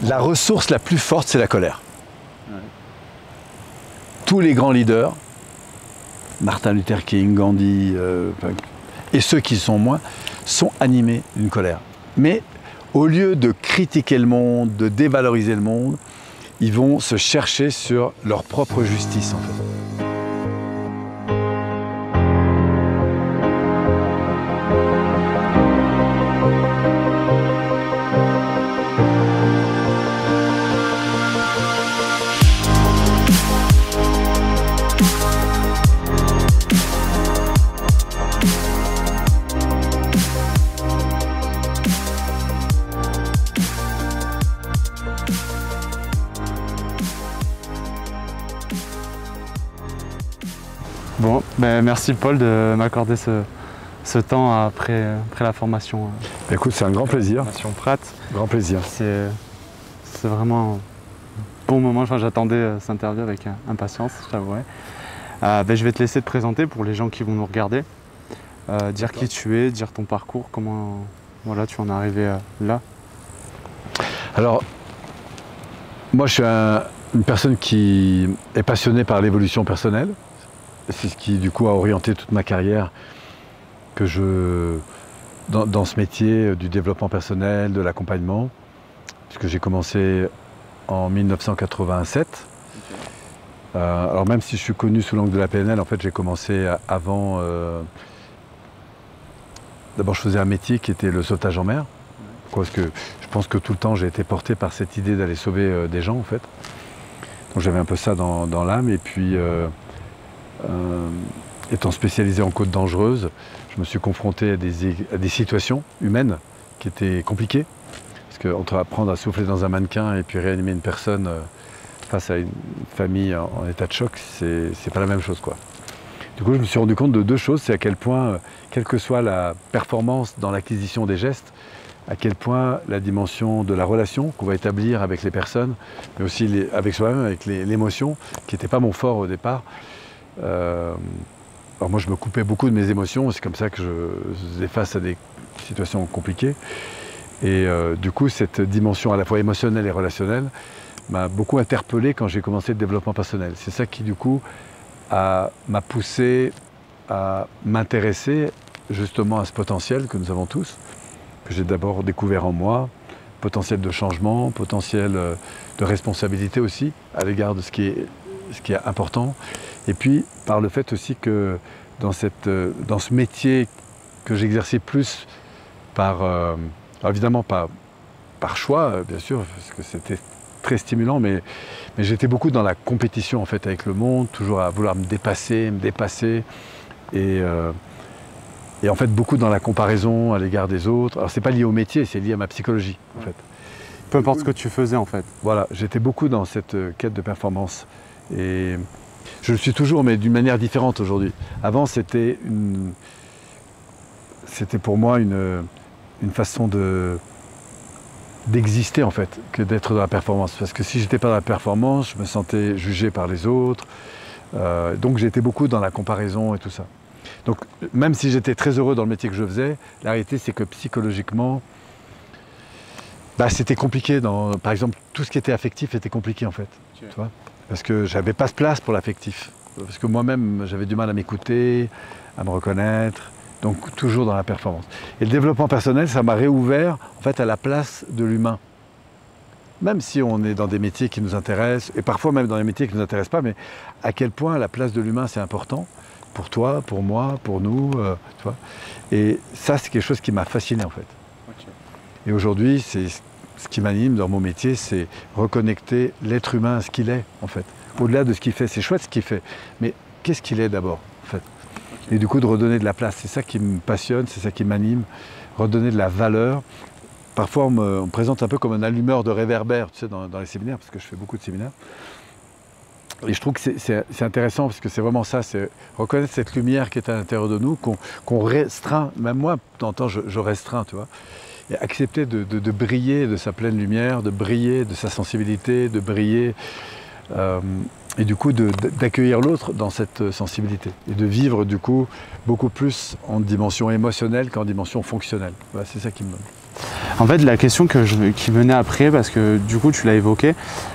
La ressource la plus forte, c'est la colère. Ouais. Tous les grands leaders, Martin Luther King, Gandhi, et ceux qui sont moins, sont animés d'une colère. Mais au lieu de critiquer le monde, de dévaloriser le monde, ils vont se chercher sur leur propre justice, en fait. Bon, ben merci Paul de m'accorder ce temps après la formation. Écoute, c'est un grand plaisir. Formation Pratt. Grand plaisir. C'est vraiment un bon moment. Enfin, j'attendais cette interview avec impatience, je t'avouerai. Ben, je vais te laisser te présenter pour les gens qui vont nous regarder. Dire qui tu es, dire ton parcours, comment voilà, tu en es arrivé là. Alors, moi je suis une personne qui est passionnée par l'évolution personnelle. C'est ce qui du coup a orienté toute ma carrière dans ce métier du développement personnel, de l'accompagnement, puisque j'ai commencé en 1987. Okay. Alors même si je suis connu sous l'angle de la PNL, en fait j'ai commencé avant. D'abord je faisais un métier qui était le sauvetage en mer, parce que je pense que tout le temps j'ai été porté par cette idée d'aller sauver des gens en fait. Donc j'avais un peu ça dans l'âme, et puis étant spécialisé en côte dangereuse, je me suis confronté à des situations humaines qui étaient compliquées. Parce qu'entre apprendre à souffler dans un mannequin et puis réanimer une personne face à une famille en état de choc, c'est pas la même chose, quoi. Du coup, je me suis rendu compte de deux choses. C'est à quel point, quelle que soit la performance dans l'acquisition des gestes, à quel point la dimension de la relation qu'on va établir avec les personnes, mais aussi avec soi-même, avec l'émotion, qui n'était pas mon fort au départ. Alors moi je me coupais beaucoup de mes émotions, c'est comme ça que je faisais face à des situations compliquées. Et du coup cette dimension à la fois émotionnelle et relationnelle m'a beaucoup interpellé quand j'ai commencé le développement personnel. C'est ça qui du coup m'a poussé à m'intéresser justement à ce potentiel que nous avons tous, que j'ai d'abord découvert en moi, potentiel de changement, potentiel de responsabilité aussi à l'égard de ce qui est important. Et puis par le fait aussi que dans ce métier que j'exerçais plus évidemment pas par choix, bien sûr, parce que c'était très stimulant, mais j'étais beaucoup dans la compétition en fait avec le monde, toujours à vouloir me dépasser, et en fait beaucoup dans la comparaison à l'égard des autres. Alors c'est pas lié au métier, c'est lié à ma psychologie en fait. Peu importe ce que tu faisais en fait. Voilà, j'étais beaucoup dans cette quête de performance. Et je le suis toujours, mais d'une manière différente aujourd'hui. Avant, c'était pour moi une façon d'exister en fait, que d'être dans la performance. Parce que si j'étais pas dans la performance, je me sentais jugé par les autres. Donc j'étais beaucoup dans la comparaison et tout ça. Donc même si j'étais très heureux dans le métier que je faisais, la réalité c'est que psychologiquement, c'était compliqué. Par exemple, tout ce qui était affectif était compliqué en fait. Tu vois ? Parce que j'avais pas de place pour l'affectif. Parce que moi-même, j'avais du mal à m'écouter, à me reconnaître, donc toujours dans la performance. Et le développement personnel, ça m'a réouvert en fait à la place de l'humain. Même si on est dans des métiers qui nous intéressent, et parfois même dans des métiers qui ne nous intéressent pas, mais à quel point la place de l'humain c'est important, pour toi, pour moi, pour nous, tu vois. Et ça, c'est quelque chose qui m'a fasciné en fait. Okay. Et aujourd'hui, c'est ce qui m'anime dans mon métier, c'est reconnecter l'être humain à ce qu'il est, en fait. Au-delà de ce qu'il fait, c'est chouette ce qu'il fait, mais qu'est-ce qu'il est d'abord, en fait. Okay. Et du coup, de redonner de la place, c'est ça qui me passionne, c'est ça qui m'anime, redonner de la valeur. Parfois, on me présente un peu comme un allumeur de réverbère, tu sais, dans les séminaires, parce que je fais beaucoup de séminaires. Et je trouve que c'est intéressant, parce que c'est vraiment ça, c'est reconnaître cette lumière qui est à l'intérieur de nous, qu'on restreint, même moi, de temps en temps, je restreins, tu vois. Et accepter de briller de sa pleine lumière, de briller de sa sensibilité, de briller, et du coup d'accueillir l'autre dans cette sensibilité. Et de vivre du coup beaucoup plus en dimension émotionnelle qu'en dimension fonctionnelle. Voilà, c'est ça qui me En fait, la question qui venait après, parce que du coup, tu l'as évoqué,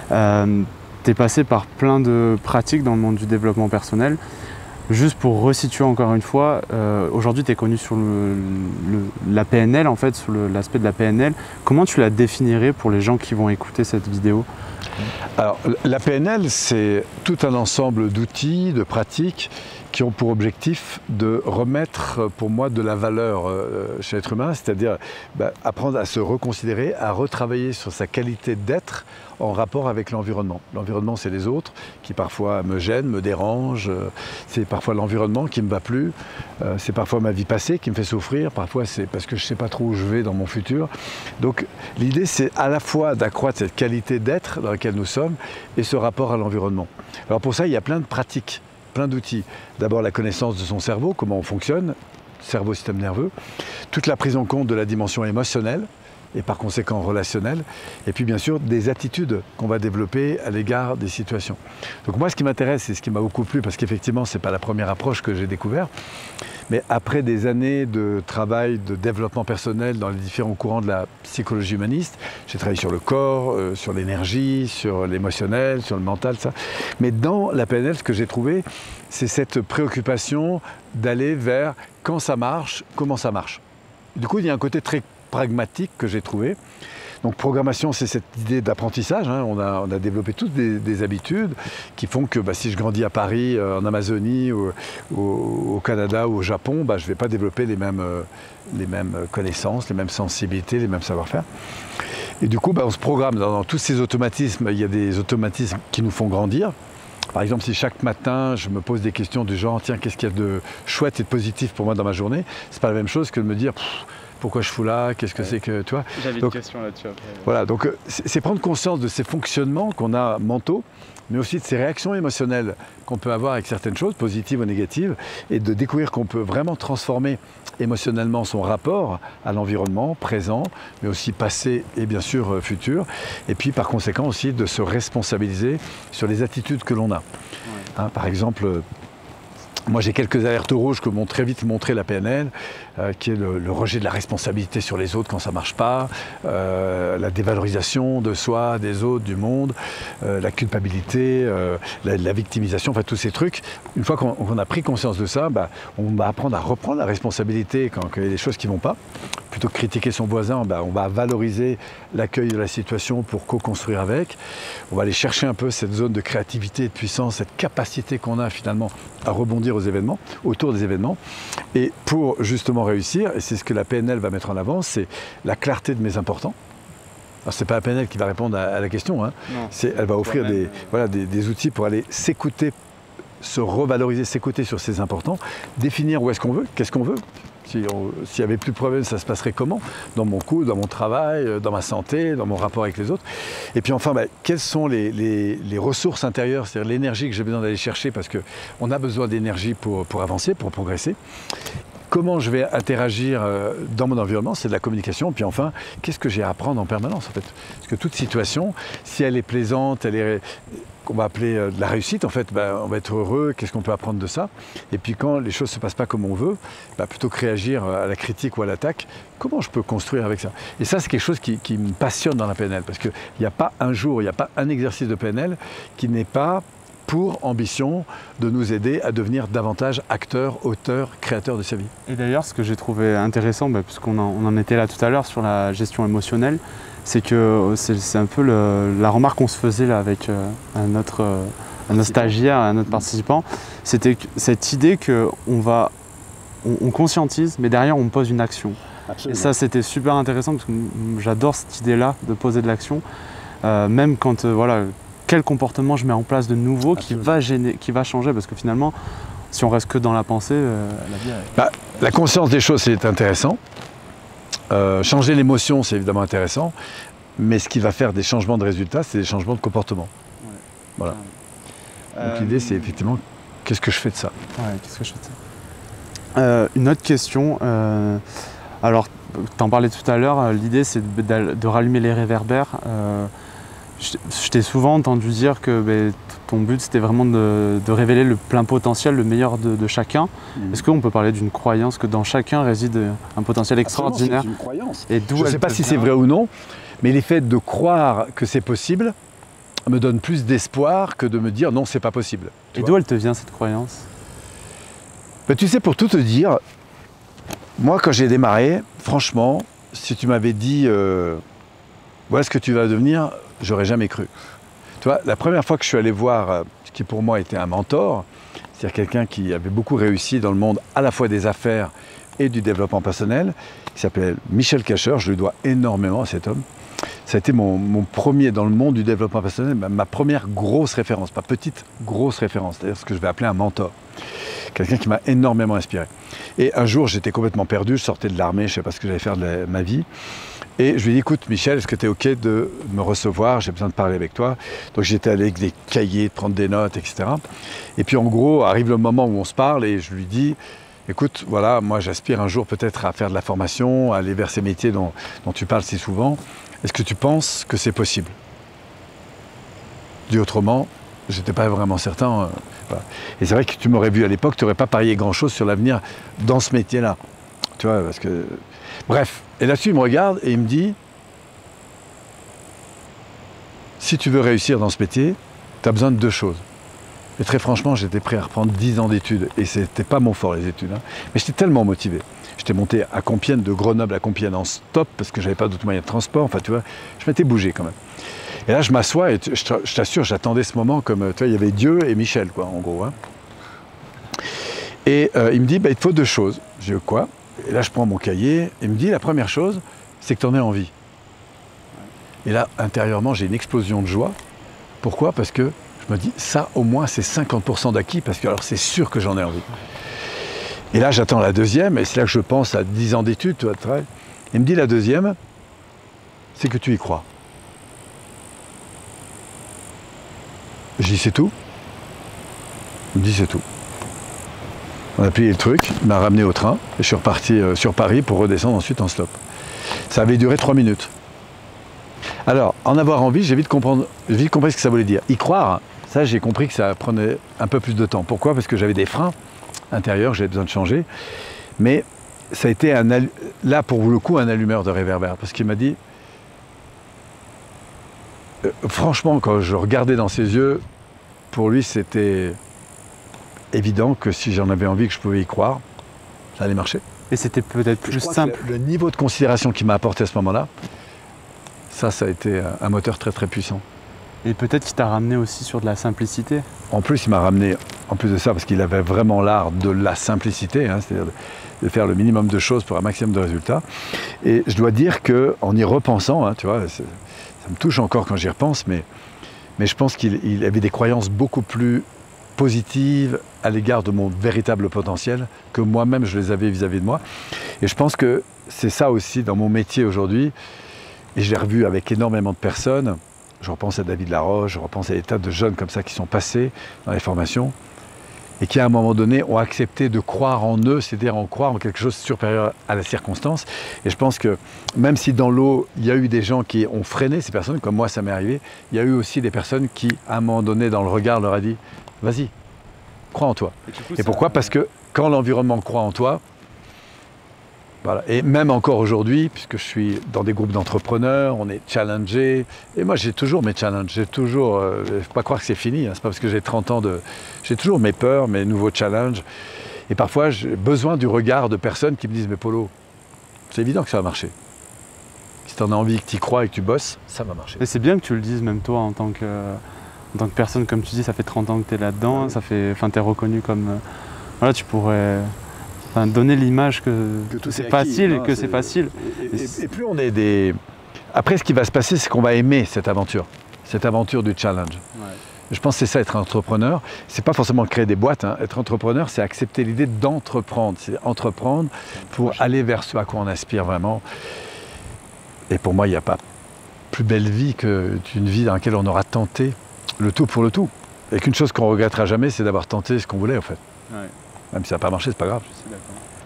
tu es passé par plein de pratiques dans le monde du développement personnel. Juste pour resituer encore une fois, aujourd'hui tu es connu sur la PNL, en fait, sur l'aspect de la PNL. Comment tu la définirais pour les gens qui vont écouter cette vidéo? Alors, la PNL, c'est tout un ensemble d'outils, de pratiques qui ont pour objectif de remettre, pour moi, de la valeur chez l'être humain, c'est-à-dire apprendre à se reconsidérer, à retravailler sur sa qualité d'être en rapport avec l'environnement. L'environnement, c'est les autres qui parfois me gênent, me dérangent, c'est parfois l'environnement qui ne me va plus, c'est parfois ma vie passée qui me fait souffrir, parfois c'est parce que je ne sais pas trop où je vais dans mon futur. Donc l'idée, c'est à la fois d'accroître cette qualité d'être dans laquelle nous sommes et ce rapport à l'environnement. Alors pour ça, il y a plein de pratiques, plein d'outils. D'abord la connaissance de son cerveau, comment on fonctionne, cerveau, système nerveux, toute la prise en compte de la dimension émotionnelle, et par conséquent relationnel, et puis bien sûr des attitudes qu'on va développer à l'égard des situations. Donc moi ce qui m'intéresse et ce qui m'a beaucoup plu, parce qu'effectivement ce n'est pas la première approche que j'ai découvert, mais après des années de travail, de développement personnel dans les différents courants de la psychologie humaniste, j'ai travaillé sur le corps, sur l'énergie, sur l'émotionnel, sur le mental, ça. Mais dans la PNL, ce que j'ai trouvé, c'est cette préoccupation d'aller vers quand ça marche, comment ça marche. Du coup il y a un côté très pragmatique que j'ai trouvé. Donc programmation, c'est cette idée d'apprentissage, hein. On a développé toutes des habitudes qui font que si je grandis à Paris, en Amazonie, au Canada ou au Japon, je ne vais pas développer les mêmes connaissances, les mêmes sensibilités, les mêmes savoir-faire. Et du coup, on se programme dans tous ces automatismes. Il y a des automatismes qui nous font grandir. Par exemple, si chaque matin, je me pose des questions du genre « Tiens, qu'est-ce qu'il y a de chouette et de positif pour moi dans ma journée ?» C'est pas la même chose que de me dire « Pourquoi je fous là? Qu'est-ce que c'est que… » tu vois. J'avais une question là-dessus après. Voilà, donc c'est prendre conscience de ces fonctionnements qu'on a mentaux, mais aussi de ces réactions émotionnelles qu'on peut avoir avec certaines choses, positives ou négatives, et de découvrir qu'on peut vraiment transformer émotionnellement son rapport à l'environnement présent, mais aussi passé et bien sûr futur, et puis par conséquent aussi de se responsabiliser sur les attitudes que l'on a. Ouais. Hein, par exemple, moi j'ai quelques alertes rouges que m'ont très vite montré la PNL, qui est le rejet de la responsabilité sur les autres quand ça ne marche pas, la dévalorisation de soi, des autres, du monde, la culpabilité, la victimisation, enfin tous ces trucs. Une fois qu'on a pris conscience de ça, on va apprendre à reprendre la responsabilité quand il y a des choses qui ne vont pas. Plutôt que critiquer son voisin, on va valoriser l'accueil de la situation pour co-construire avec. On va aller chercher un peu cette zone de créativité et de puissance, cette capacité qu'on a finalement à rebondir aux événements, autour des événements. Et pour justement réussir, et c'est ce que la PNL va mettre en avant, c'est la clarté de mes importants. Alors c'est pas la PNL qui va répondre à la question, hein. Elle va offrir des outils pour aller s'écouter, se revaloriser, s'écouter sur ses importants, définir où est-ce qu'on veut, qu'est-ce qu'on veut. S'il n'y avait plus de problème, ça se passerait comment? Dans mon couple, dans mon travail, dans ma santé, dans mon rapport avec les autres. Et puis enfin, quelles sont les ressources intérieures, c'est-à-dire l'énergie que j'ai besoin d'aller chercher, parce qu'on a besoin d'énergie pour avancer, pour progresser. Comment je vais interagir dans mon environnement, c'est de la communication. Puis enfin, qu'est-ce que j'ai à apprendre en permanence en fait? Parce que toute situation, si elle est plaisante, elle est… qu'on va appeler de la réussite, en fait, on va être heureux, qu'est-ce qu'on peut apprendre de ça? Et puis quand les choses ne se passent pas comme on veut, plutôt que réagir à la critique ou à l'attaque, comment je peux construire avec ça? Et ça, c'est quelque chose qui me passionne dans la PNL, parce qu'il n'y a pas un jour, il n'y a pas un exercice de PNL qui n'est pas pour ambition de nous aider à devenir davantage acteurs, auteurs, créateurs de sa vie. Et d'ailleurs, ce que j'ai trouvé intéressant, puisqu'on en était là tout à l'heure sur la gestion émotionnelle, c'est que c'est un peu la remarque qu'on se faisait là avec un autre stagiaire, un autre participant, c'était cette idée qu'on conscientise, mais derrière on pose une action. Absolument. Et ça c'était super intéressant parce que j'adore cette idée-là de poser de l'action, même quand quel comportement je mets en place de nouveau qui va changer, parce que finalement, si on reste que dans la pensée, la vie… La conscience des choses, c'est intéressant. Changer l'émotion, c'est évidemment intéressant. Mais ce qui va faire des changements de résultats, c'est des changements de comportement. Ouais. Voilà. Donc l'idée, c'est effectivement, qu'est-ce que je fais de ça? Ouais, qu'est-ce que je fais de ça? Une autre question. Alors, tu en parlais tout à l'heure, l'idée, c'est de rallumer les réverbères. Je t'ai souvent entendu dire que ton but c'était vraiment de révéler le plein potentiel, le meilleur de chacun. Est-ce qu'on peut parler d'une croyance que dans chacun réside un potentiel extraordinaire? C'est une croyance. Et je ne sais pas si c'est vrai ou non, mais l'effet de croire que c'est possible me donne plus d'espoir que de me dire non, c'est pas possible. Et d'où elle te vient cette croyance? Tu sais, pour tout te dire, moi quand j'ai démarré, franchement, si tu m'avais dit voilà ce que tu vas devenir, j'aurais jamais cru. Tu vois, la première fois que je suis allé voir ce qui pour moi était un mentor, c'est-à-dire quelqu'un qui avait beaucoup réussi dans le monde à la fois des affaires et du développement personnel, qui s'appelait Michel Cacher, je lui dois énormément à cet homme. Ça a été mon premier dans le monde du développement personnel, ma première grosse référence, pas petite, grosse référence, c'est-à-dire ce que je vais appeler un mentor. Quelqu'un qui m'a énormément inspiré. Et un jour, j'étais complètement perdu, je sortais de l'armée, je ne savais pas ce que j'allais faire de ma vie. Et je lui ai dit, écoute Michel, est-ce que tu es OK de me recevoir? J'ai besoin de parler avec toi. Donc j'étais allé avec des cahiers, de prendre des notes, etc. Et puis en gros, arrive le moment où on se parle et je lui dis, écoute, voilà, moi j'aspire un jour peut-être à faire de la formation, à aller vers ces métiers dont tu parles si souvent. Est-ce que tu penses que c'est possible? Dit autrement, j'étais pas vraiment certain. Voilà. Et c'est vrai que tu m'aurais vu à l'époque, tu n'aurais pas parié grand-chose sur l'avenir dans ce métier-là. Tu vois, parce que... Bref, et là-dessus, il me regarde et il me dit, si tu veux réussir dans ce métier, tu as besoin de deux choses. Et très franchement, j'étais prêt à reprendre 10 ans d'études. Et c'était pas mon fort, les études. Hein. Mais j'étais tellement motivé. J'étais monté à Compiègne, de Grenoble à Compiègne en stop, parce que j'avais pas d'autres moyens de transport. Enfin, tu vois, je m'étais bougé quand même. Et là, je m'assois et je t'assure, j'attendais ce moment comme, tu vois, il y avait Dieu et Michel, quoi, en gros. Hein. Et il me dit, il te faut deux choses. Je dis, quoi? Et là, je prends mon cahier et il me dit, la première chose, c'est que tu en aies envie. Et là, intérieurement, j'ai une explosion de joie. Pourquoi? Parce que je me dis, ça, au moins, c'est 50% d'acquis, parce que alors c'est sûr que j'en ai envie. Et là, j'attends la deuxième, et c'est là que je pense à 10 ans d'études, tu vois, il me dit, la deuxième, c'est que tu y crois. Je dis, c'est tout? Il me dit, c'est tout. On a plié le truc, il m'a ramené au train, et je suis reparti sur Paris pour redescendre ensuite en slope. Ça avait duré 3 minutes. Alors, en avoir envie, j'ai vite compris ce que ça voulait dire. Y croire, ça, j'ai compris que ça prenait un peu plus de temps. Pourquoi? Parce que j'avais des freins intérieurs, j'avais besoin de changer. Mais ça a été, là, pour le coup, un allumeur de réverbère. Parce qu'il m'a dit, franchement, quand je regardais dans ses yeux, pour lui, c'était évident que si j'en avais envie, que je pouvais y croire, ça allait marcher. Et c'était peut-être plus simple. Le niveau de considération qu'il m'a apporté à ce moment-là, ça a été un moteur très très puissant. Et peut-être qu'il t'a ramené aussi sur de la simplicité. En plus, il m'a ramené, en plus de ça, parce qu'il avait vraiment l'art de la simplicité, hein, c'est-à-dire de faire le minimum de choses pour un maximum de résultats. Et je dois dire qu'en y repensant, hein, tu vois, ça me touche encore quand j'y repense, mais je pense qu'il avait des croyances beaucoup plus positives à l'égard de mon véritable potentiel que moi-même je les avais vis-à-vis de moi. Et je pense que c'est ça aussi dans mon métier aujourd'hui. Et je l'ai revu avec énormément de personnes. Je repense à David Laroche, je repense à des tas de jeunes comme ça qui sont passés dans les formations et qui à un moment donné ont accepté de croire en eux, c'est-à-dire en croire en quelque chose de supérieur à la circonstance. Et je pense que même si dans l'eau, il y a eu des gens qui ont freiné ces personnes, comme moi ça m'est arrivé, il y a eu aussi des personnes qui, à un moment donné, dans le regard, leur a dit « Vas-y, crois en toi ». Et pourquoi? Parce que quand l'environnement croit en toi, voilà. Et même encore aujourd'hui, puisque je suis dans des groupes d'entrepreneurs, on est challengé. Et moi, j'ai toujours mes challenges. J'ai toujours, il ne faut pas croire que c'est fini. Hein. C'est pas parce que j'ai 30 ans de... J'ai toujours mes peurs, mes nouveaux challenges. Et parfois, j'ai besoin du regard de personnes qui me disent « Mais Polo, c'est évident que ça va marcher. Si tu en as envie, que tu y crois et que tu bosses, ça va marcher. » Et c'est bien que tu le dises, même toi, en tant que personne, comme tu dis, ça fait 30 ans que tu es là-dedans. Ça fait, tu es reconnu comme... voilà, tu pourrais... donner l'image que c'est facile, que c'est facile. Et plus on est des... Après, ce qui va se passer, c'est qu'on va aimer cette aventure du challenge. Ouais. Je pense que c'est ça, être entrepreneur. C'est pas forcément créer des boîtes. Hein. Être entrepreneur, c'est accepter l'idée d'entreprendre. C'est entreprendre pour aller vers ce à quoi on aspire vraiment. Et pour moi, il n'y a pas plus belle vie qu'une vie dans laquelle on aura tenté le tout pour le tout. Et qu'une chose qu'on ne regrettera jamais, c'est d'avoir tenté ce qu'on voulait, en fait. Ouais. Même si ça n'a pas marché, c'est pas grave.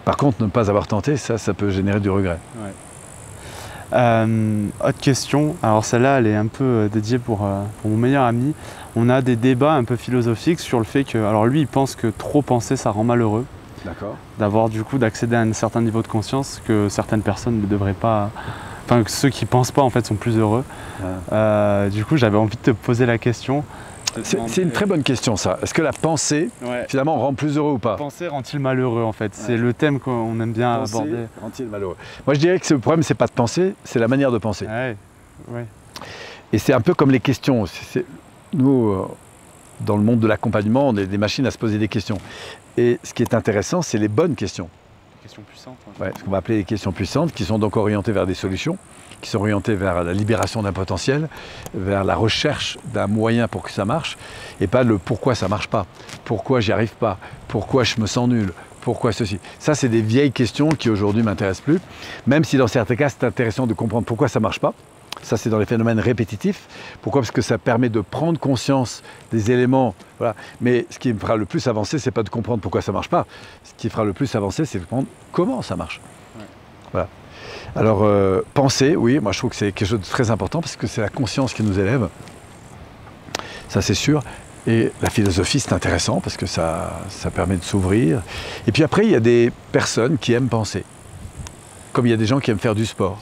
Par contre, ne pas avoir tenté, ça peut générer du regret. Autre question, alors celle-là elle est un peu dédiée pour mon meilleur ami. On a des débats un peu philosophiques sur le fait que, alors lui il pense que trop penser ça rend malheureux. D'accord. D'avoir du coup d'accéder à un certain niveau de conscience que certaines personnes ne devraient pas, enfin que ceux qui pensent pas en fait sont plus heureux. Du coup j'avais envie de te poser la question. C'est une très bonne question ça. Est-ce que la pensée finalement rend plus heureux ou pas? Penser rend-il malheureux en fait? C'est le thème qu'on aime bien aborder. Rend-il malheureux? Moi je dirais que le problème c'est pas de penser, c'est la manière de penser. Et c'est un peu comme les questions. Nous, dans le monde de l'accompagnement, on est des machines à se poser des questions. Et ce qui est intéressant, c'est les bonnes questions. Les questions puissantes. Ce qu'on va appeler les questions puissantes, qui sont donc orientées vers des solutions, qui sont orientées vers la libération d'un potentiel, vers la recherche d'un moyen pour que ça marche, et pas le pourquoi ça marche pas, pourquoi j'y arrive pas, pourquoi je me sens nul, pourquoi ceci. Ça, c'est des vieilles questions qui aujourd'hui ne m'intéressent plus, même si dans certains cas, c'est intéressant de comprendre pourquoi ça marche pas. Ça, c'est dans les phénomènes répétitifs. Pourquoi? Parce que ça permet de prendre conscience des éléments. Voilà. Mais ce qui me fera le plus avancer, c'est pas de comprendre pourquoi ça marche pas. Ce qui fera le plus avancer, c'est de comprendre comment ça marche. Voilà. Alors, penser, oui, moi je trouve que c'est quelque chose de très important parce que c'est la conscience qui nous élève. Ça, c'est sûr. Et la philosophie, c'est intéressant parce que ça permet de s'ouvrir. Et puis après, il y a des personnes qui aiment penser. Comme il y a des gens qui aiment faire du sport.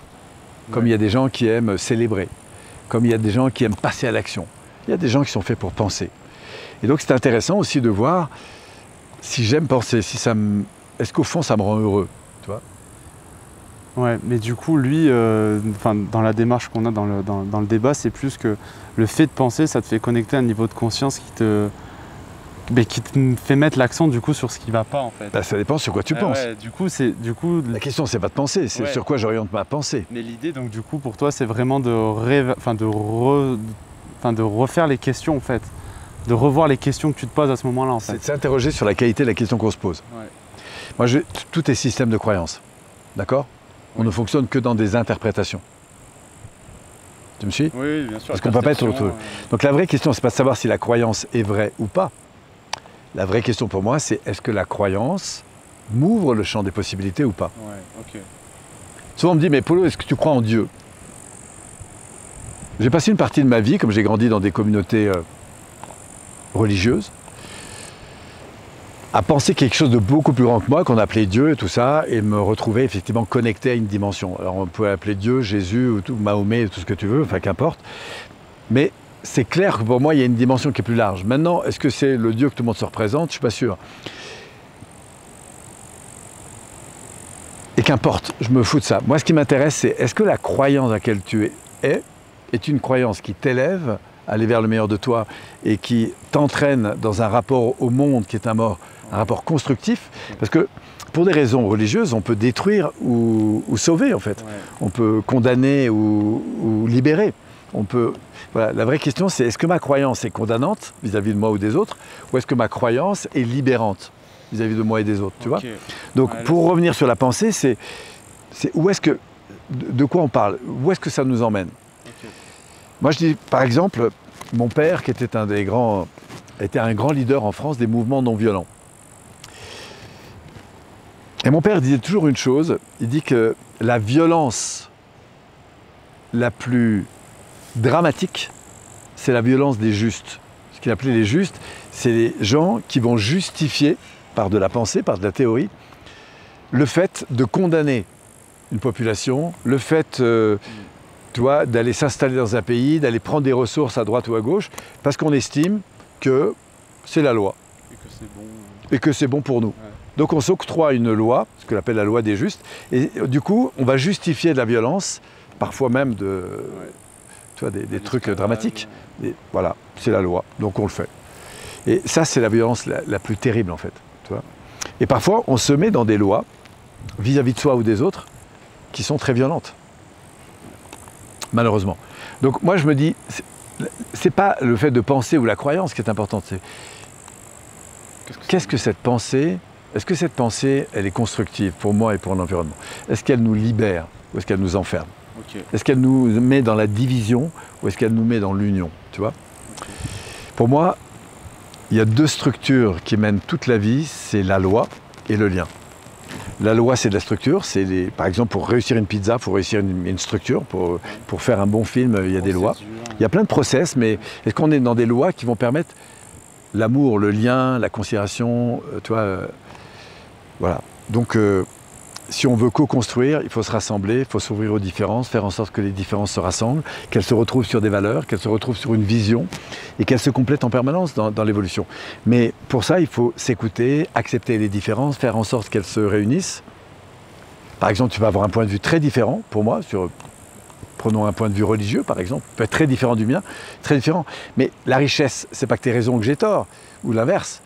Comme il y a des gens qui aiment célébrer, comme il y a des gens qui aiment passer à l'action. Il y a des gens qui sont faits pour penser. Et donc c'est intéressant aussi de voir si j'aime penser, si est-ce qu'au fond ça me rend heureux, tu vois? Ouais, mais du coup lui, dans la démarche qu'on a dans le débat, c'est plus que le fait de penser, ça te fait connecter à un niveau de conscience qui te fait mettre l'accent du coup sur ce qui va pas en fait. Bah, ça dépend sur quoi tu penses. La question c'est pas de penser, c'est sur quoi j'oriente ma pensée. Mais l'idée donc du coup pour toi c'est vraiment de refaire les questions en fait, de revoir les questions que tu te poses à ce moment-là en fait. C'est de s'interroger sur la qualité de la question qu'on se pose. Moi tout est système de croyance, d'accord? On ne fonctionne que dans des interprétations. Tu me suis? Oui, bien sûr. Parce qu'on ne peut pas être autour. Donc la vraie question c'est pas de savoir si la croyance est vraie ou pas. La vraie question pour moi, c'est est-ce que la croyance m'ouvre le champ des possibilités ou pas? Souvent on me dit, mais Polo, est-ce que tu crois en Dieu? J'ai passé une partie de ma vie, comme j'ai grandi dans des communautés religieuses, à penser quelque chose de beaucoup plus grand que moi, qu'on appelait Dieu et tout ça, et me retrouver effectivement connecté à une dimension. Alors on peut appeler Dieu, Jésus, ou Mahomet, tout ce que tu veux, enfin qu'importe. Mais c'est clair que pour moi, il y a une dimension qui est plus large. Maintenant, est-ce que c'est le Dieu que tout le monde se représente? Je ne suis pas sûr. Et qu'importe, je me fous de ça. Moi, ce qui m'intéresse, c'est est-ce que la croyance à laquelle tu es une croyance qui t'élève à aller vers le meilleur de toi et qui t'entraîne dans un rapport au monde qui est un rapport constructif? Parce que pour des raisons religieuses, on peut détruire ou sauver, en fait. On peut condamner ou libérer. Voilà, la vraie question, c'est est-ce que ma croyance est condamnante vis-à-vis de moi ou des autres, ou est-ce que ma croyance est libérante vis-à-vis de moi et des autres, tu vois? Donc, pour revenir sur la pensée, c'est où est-ce que, de quoi on parle? Où est-ce que ça nous emmène? Moi, je dis, par exemple, mon père, qui était un grand leader en France des mouvements non violents. Et mon père disait toujours une chose, il dit que la violence la plus dramatique, c'est la violence des justes. Ce qu'il appelait les justes, c'est les gens qui vont justifier, par de la pensée, par de la théorie, le fait de condamner une population, le fait d'aller s'installer dans un pays, d'aller prendre des ressources à droite ou à gauche, parce qu'on estime que c'est la loi. Et que c'est bon pour nous. Donc on s'octroie une loi, ce qu'on appelle la loi des justes, et du coup, on va justifier de la violence, parfois même des trucs dramatiques. Et voilà, c'est la loi, donc on le fait. Et ça, c'est la violence la plus terrible, en fait. Tu vois. Et parfois, on se met dans des lois, vis-à-vis de soi ou des autres, qui sont très violentes. Malheureusement. Donc moi, je me dis, c'est pas le fait de penser ou la croyance qui est importante, c'est qu'est-ce que cette pensée, est-ce que cette pensée, elle est constructive pour moi et pour l'environnement? Est-ce qu'elle nous libère ou est-ce qu'elle nous enferme? Est-ce qu'elle nous met dans la division ou est-ce qu'elle nous met dans l'union, tu vois? Pour moi, il y a deux structures qui mènent toute la vie, c'est la loi et le lien. La loi, c'est de la structure. Par exemple, pour réussir une pizza, pour réussir une structure, pour faire un bon film, il y a des lois. Il y a plein de process, mais est-ce qu'on est dans des lois qui vont permettre l'amour, le lien, la considération, voilà. Donc, si on veut co-construire, il faut se rassembler, il faut s'ouvrir aux différences, faire en sorte que les différences se rassemblent, qu'elles se retrouvent sur des valeurs, qu'elles se retrouvent sur une vision et qu'elles se complètent en permanence dans l'évolution. Mais pour ça, il faut s'écouter, accepter les différences, faire en sorte qu'elles se réunissent. Par exemple, tu vas avoir un point de vue très différent pour moi, prenons un point de vue religieux par exemple, peut être très différent du mien, très différent. Mais la richesse, c'est pas que tu aies raison ou que j'ai tort, ou l'inverse.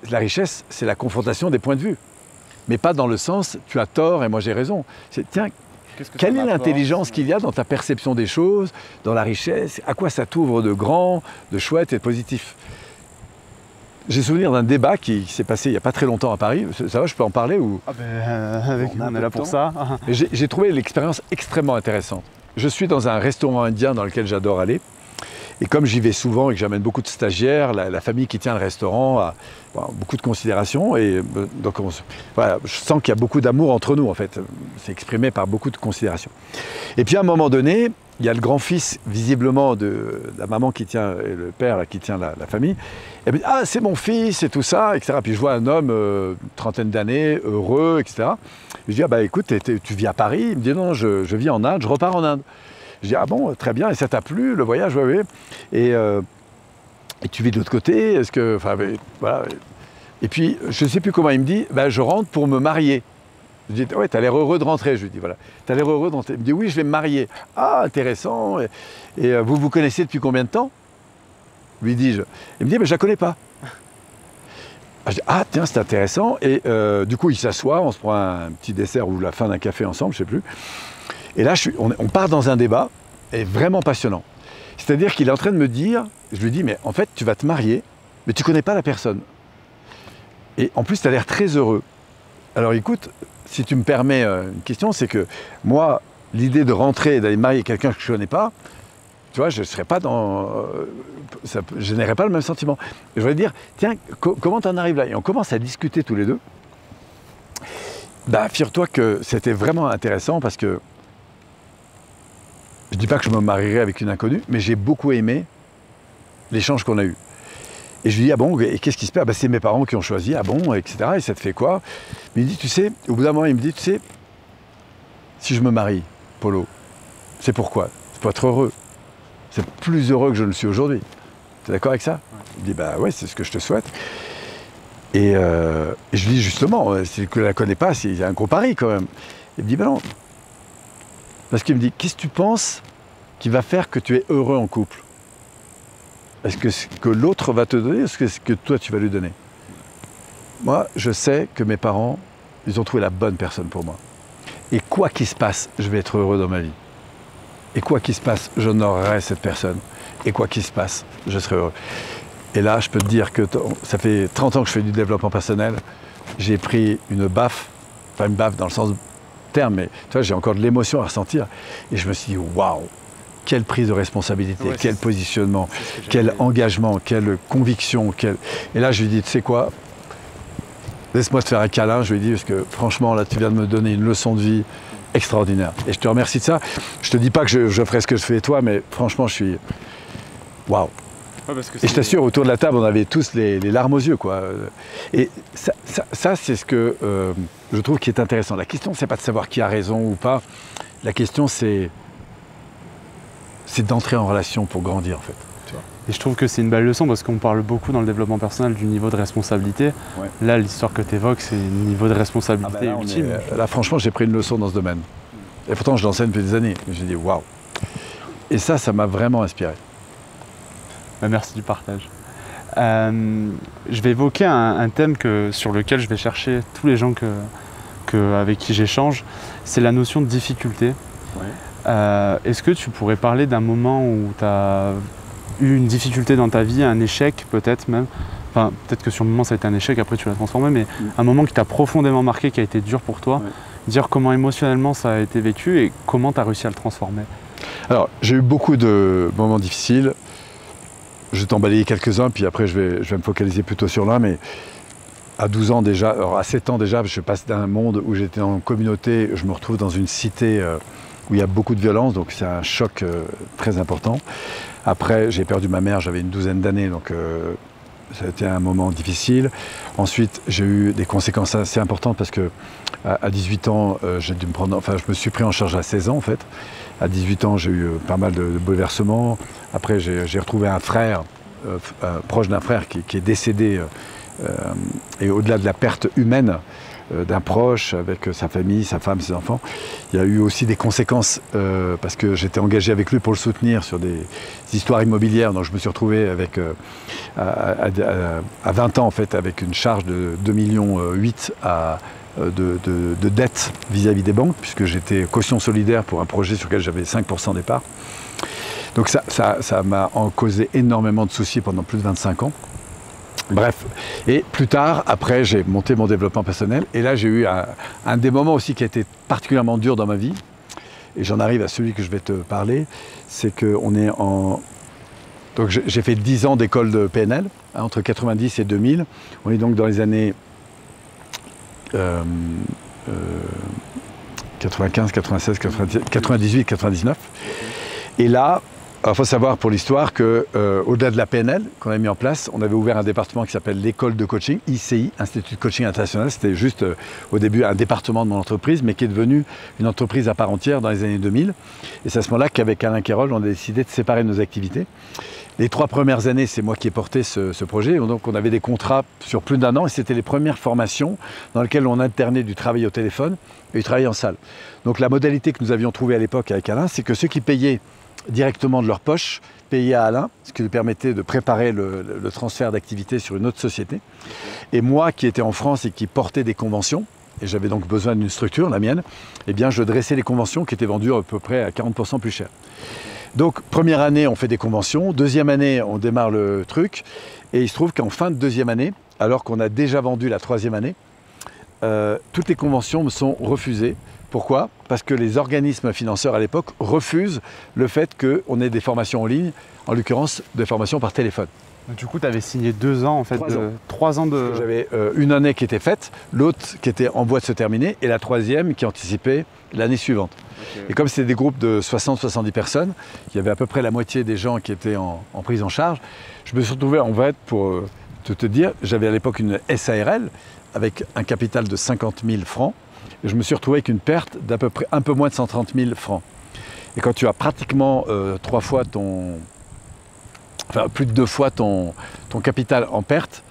La richesse, c'est la confrontation des points de vue. Mais pas dans le sens tu as tort et moi j'ai raison. Tiens, quelle est l'intelligence qu'il y a dans ta perception des choses, dans la richesse, à quoi ça t'ouvre de grand, de chouette et de positif? J'ai souvenir d'un débat qui s'est passé il n'y a pas très longtemps à Paris. Ça va, je peux en parler ou... On est là pour ça. J'ai trouvé l'expérience extrêmement intéressante. Je suis dans un restaurant indien dans lequel j'adore aller. Et comme j'y vais souvent et que j'amène beaucoup de stagiaires, la famille qui tient le restaurant a beaucoup de considération. Et donc voilà, je sens qu'il y a beaucoup d'amour entre nous en fait. C'est exprimé par beaucoup de considération. Et puis à un moment donné, il y a le grand-fils visiblement de la maman qui tient, et le père là, qui tient la famille. Et puis, ah c'est mon fils et tout ça, etc. Puis je vois un homme, une trentaine d'années, heureux, etc. Je dis, ah bah écoute, tu vis à Paris? Il me dit, non, je vis en Inde, je repars en Inde. Je dis, ah bon, très bien, et ça t'a plu, le voyage? Oui, oui. Et tu vis de l'autre côté, est-ce que... Enfin, voilà. Et puis, je ne sais plus comment il me dit, bah, je rentre pour me marier. Je dis, ouais, t'as l'air heureux de rentrer. Je lui dis, voilà, t'as l'air heureux de rentrer. Il me dit, oui, je vais me marier. Ah, intéressant. Et vous vous connaissez depuis combien de temps? Lui dis-je. Il me dit, mais je la connais pas. Je dis, ah, tiens, c'est intéressant. Et du coup, il s'assoit, on se prend un petit dessert ou la fin d'un café ensemble, je ne sais plus. Et là, on part dans un débat, et vraiment passionnant. C'est-à-dire qu'il est en train de me dire, je lui dis, mais en fait, tu vas te marier, mais tu ne connais pas la personne. Et en plus, tu as l'air très heureux. Alors écoute, si tu me permets une question, c'est que moi, l'idée de rentrer et d'aller marier quelqu'un que je ne connais pas, tu vois, je ne serais pas dans... ça ne générerait pas le même sentiment. Et je voudrais dire, tiens, comment tu en arrives là? Et on commence à discuter tous les deux. Bah, figure-toi que c'était vraiment intéressant parce que je ne dis pas que je me marierai avec une inconnue, mais j'ai beaucoup aimé l'échange qu'on a eu. Et je lui dis, ah bon, et qu'est-ce qui se passe? Bah, c'est mes parents qui ont choisi, ah bon, etc. Et ça te fait quoi? Mais il dit, tu sais, au bout d'un moment, il me dit, tu sais, si je me marie, Polo, c'est pourquoi? C'est pour être heureux. C'est plus heureux que je ne le suis aujourd'hui. Tu es d'accord avec ça? Ouais. Il me dit, bah ouais, c'est ce que je te souhaite. Et je lui dis, justement, si tu ne la connais pas, il y a un gros pari quand même. Il me dit, bah non. Parce qu'il me dit, qu'est-ce que tu penses qui va faire que tu es heureux en couple? Est-ce que ce que l'autre va te donner ou est-ce que toi tu vas lui donner? Moi, je sais que mes parents, ils ont trouvé la bonne personne pour moi. Et quoi qu'il se passe, je vais être heureux dans ma vie. Et quoi qu'il se passe, j'honorerai cette personne. Et quoi qu'il se passe, je serai heureux. Et là, je peux te dire que ça fait 30 ans que je fais du développement personnel. J'ai pris une baffe, enfin une baffe dans le sens du terme, mais tu vois, j'ai encore de l'émotion à ressentir. Et je me suis dit, waouh, quelle prise de responsabilité, ouais, quel positionnement, quel engagement, quelle conviction. Et là, je lui dis, tu sais quoi, laisse-moi te faire un câlin, je lui dis, parce que franchement, là, tu viens de me donner une leçon de vie extraordinaire. Et je te remercie de ça. Je te dis pas que je ferai ce que je fais toi, mais franchement, je suis... Waouh. Ouais, et je t'assure, autour de la table, on avait tous les larmes aux yeux, quoi. Et ça c'est ce que je trouve qui est intéressant. La question, c'est pas de savoir qui a raison ou pas. La question, c'est d'entrer en relation pour grandir, en fait. Tu vois. Et je trouve que c'est une belle leçon parce qu'on parle beaucoup dans le développement personnel du niveau de responsabilité. Ouais. Là, l'histoire que tu évoques, c'est le niveau de responsabilité ultime. Là, franchement, j'ai pris une leçon dans ce domaine. Et pourtant, je l'enseigne depuis des années. J'ai dit, waouh. Et ça m'a vraiment inspiré. Merci du partage. Je vais évoquer un thème sur lequel je vais chercher tous les gens avec qui j'échange. C'est la notion de difficulté. Ouais. Est-ce que tu pourrais parler d'un moment où tu as eu une difficulté dans ta vie, un échec peut-être même? Enfin, peut-être que sur le moment ça a été un échec, après tu l'as transformé, mais un moment qui t'a profondément marqué, qui a été dur pour toi. Ouais. Dire comment émotionnellement ça a été vécu et comment tu as réussi à le transformer. Alors, j'ai eu beaucoup de moments difficiles. Je vais t'en balayer quelques-uns, puis après je vais me focaliser plutôt sur l'un, mais à 12 ans déjà, alors à 7 ans déjà, je passe d'un monde où j'étais en communauté, je me retrouve dans une cité où il y a beaucoup de violence, donc c'est un choc très important. Après, j'ai perdu ma mère, j'avais une douzaine d'années, donc ça a été un moment difficile. Ensuite, j'ai eu des conséquences assez importantes parce que à 18 ans, j'ai dû me prendre, enfin, je me suis pris en charge à 16 ans en fait. À 18 ans, j'ai eu pas mal de bouleversements. Après, j'ai retrouvé un frère, proche d'un frère qui est décédé. Et au-delà de la perte humaine d'un proche, avec sa famille, sa femme, ses enfants, il y a eu aussi des conséquences parce que j'étais engagé avec lui pour le soutenir sur des histoires immobilières. Donc je me suis retrouvé avec, à 20 ans en fait, avec une charge de 2,8 millions de dettes vis-à-vis des banques, puisque j'étais caution solidaire pour un projet sur lequel j'avais 5% des parts. Donc ça m'a causé énormément de soucis pendant plus de 25 ans. Bref, et plus tard, après, j'ai monté mon développement personnel, et là j'ai eu un des moments aussi qui a été particulièrement dur dans ma vie, et j'en arrive à celui que je vais te parler, c'est qu'on est en... Donc j'ai fait 10 ans d'école de PNL, hein, entre 90 et 2000, on est donc dans les années 95, 96, 98, 99, et là, il faut savoir pour l'histoire qu'au-delà de la PNL qu'on a mis en place, on avait ouvert un département qui s'appelle l'école de coaching, ICI, Institut de Coaching International. C'était juste au début un département de mon entreprise, mais qui est devenu une entreprise à part entière dans les années 2000. Et c'est à ce moment-là qu'avec Alain Kérol, on a décidé de séparer nos activités. Les 3 premières années, c'est moi qui ai porté ce projet. Donc on avait des contrats sur plus d'1 an et c'était les premières formations dans lesquelles on alternait du travail au téléphone et du travail en salle. Donc la modalité que nous avions trouvée à l'époque avec Alain, c'est que ceux qui payaient directement de leur poche, payé à Alain, ce qui lui permettait de préparer le transfert d'activité sur une autre société. Et moi, qui étais en France et qui portais des conventions, et j'avais donc besoin d'une structure, la mienne, eh bien, je dressais les conventions qui étaient vendues à peu près à 40% plus cher. Donc, première année, on fait des conventions. Deuxième année, on démarre le truc. Et il se trouve qu'en fin de deuxième année, alors qu'on a déjà vendu la troisième année, toutes les conventions me sont refusées. Pourquoi? Parce que les organismes financeurs à l'époque refusent le fait qu'on ait des formations en ligne, en l'occurrence des formations par téléphone. Du coup, tu avais signé 2 ans en fait, 3 ans de... J'avais une année qui était faite, l'autre qui était en voie de se terminer et la troisième qui anticipait l'année suivante. Okay. Et comme c'était des groupes de 60-70 personnes, il y avait à peu près la moitié des gens qui étaient en prise en charge. Je me suis retrouvé en fait, pour te dire, j'avais à l'époque une SARL avec un capital de 50 000 francs. Et je me suis retrouvé avec une perte d'à peu près un peu moins de 130 000 francs. Et quand tu as pratiquement 3 fois enfin plus de 2 fois ton capital en perte,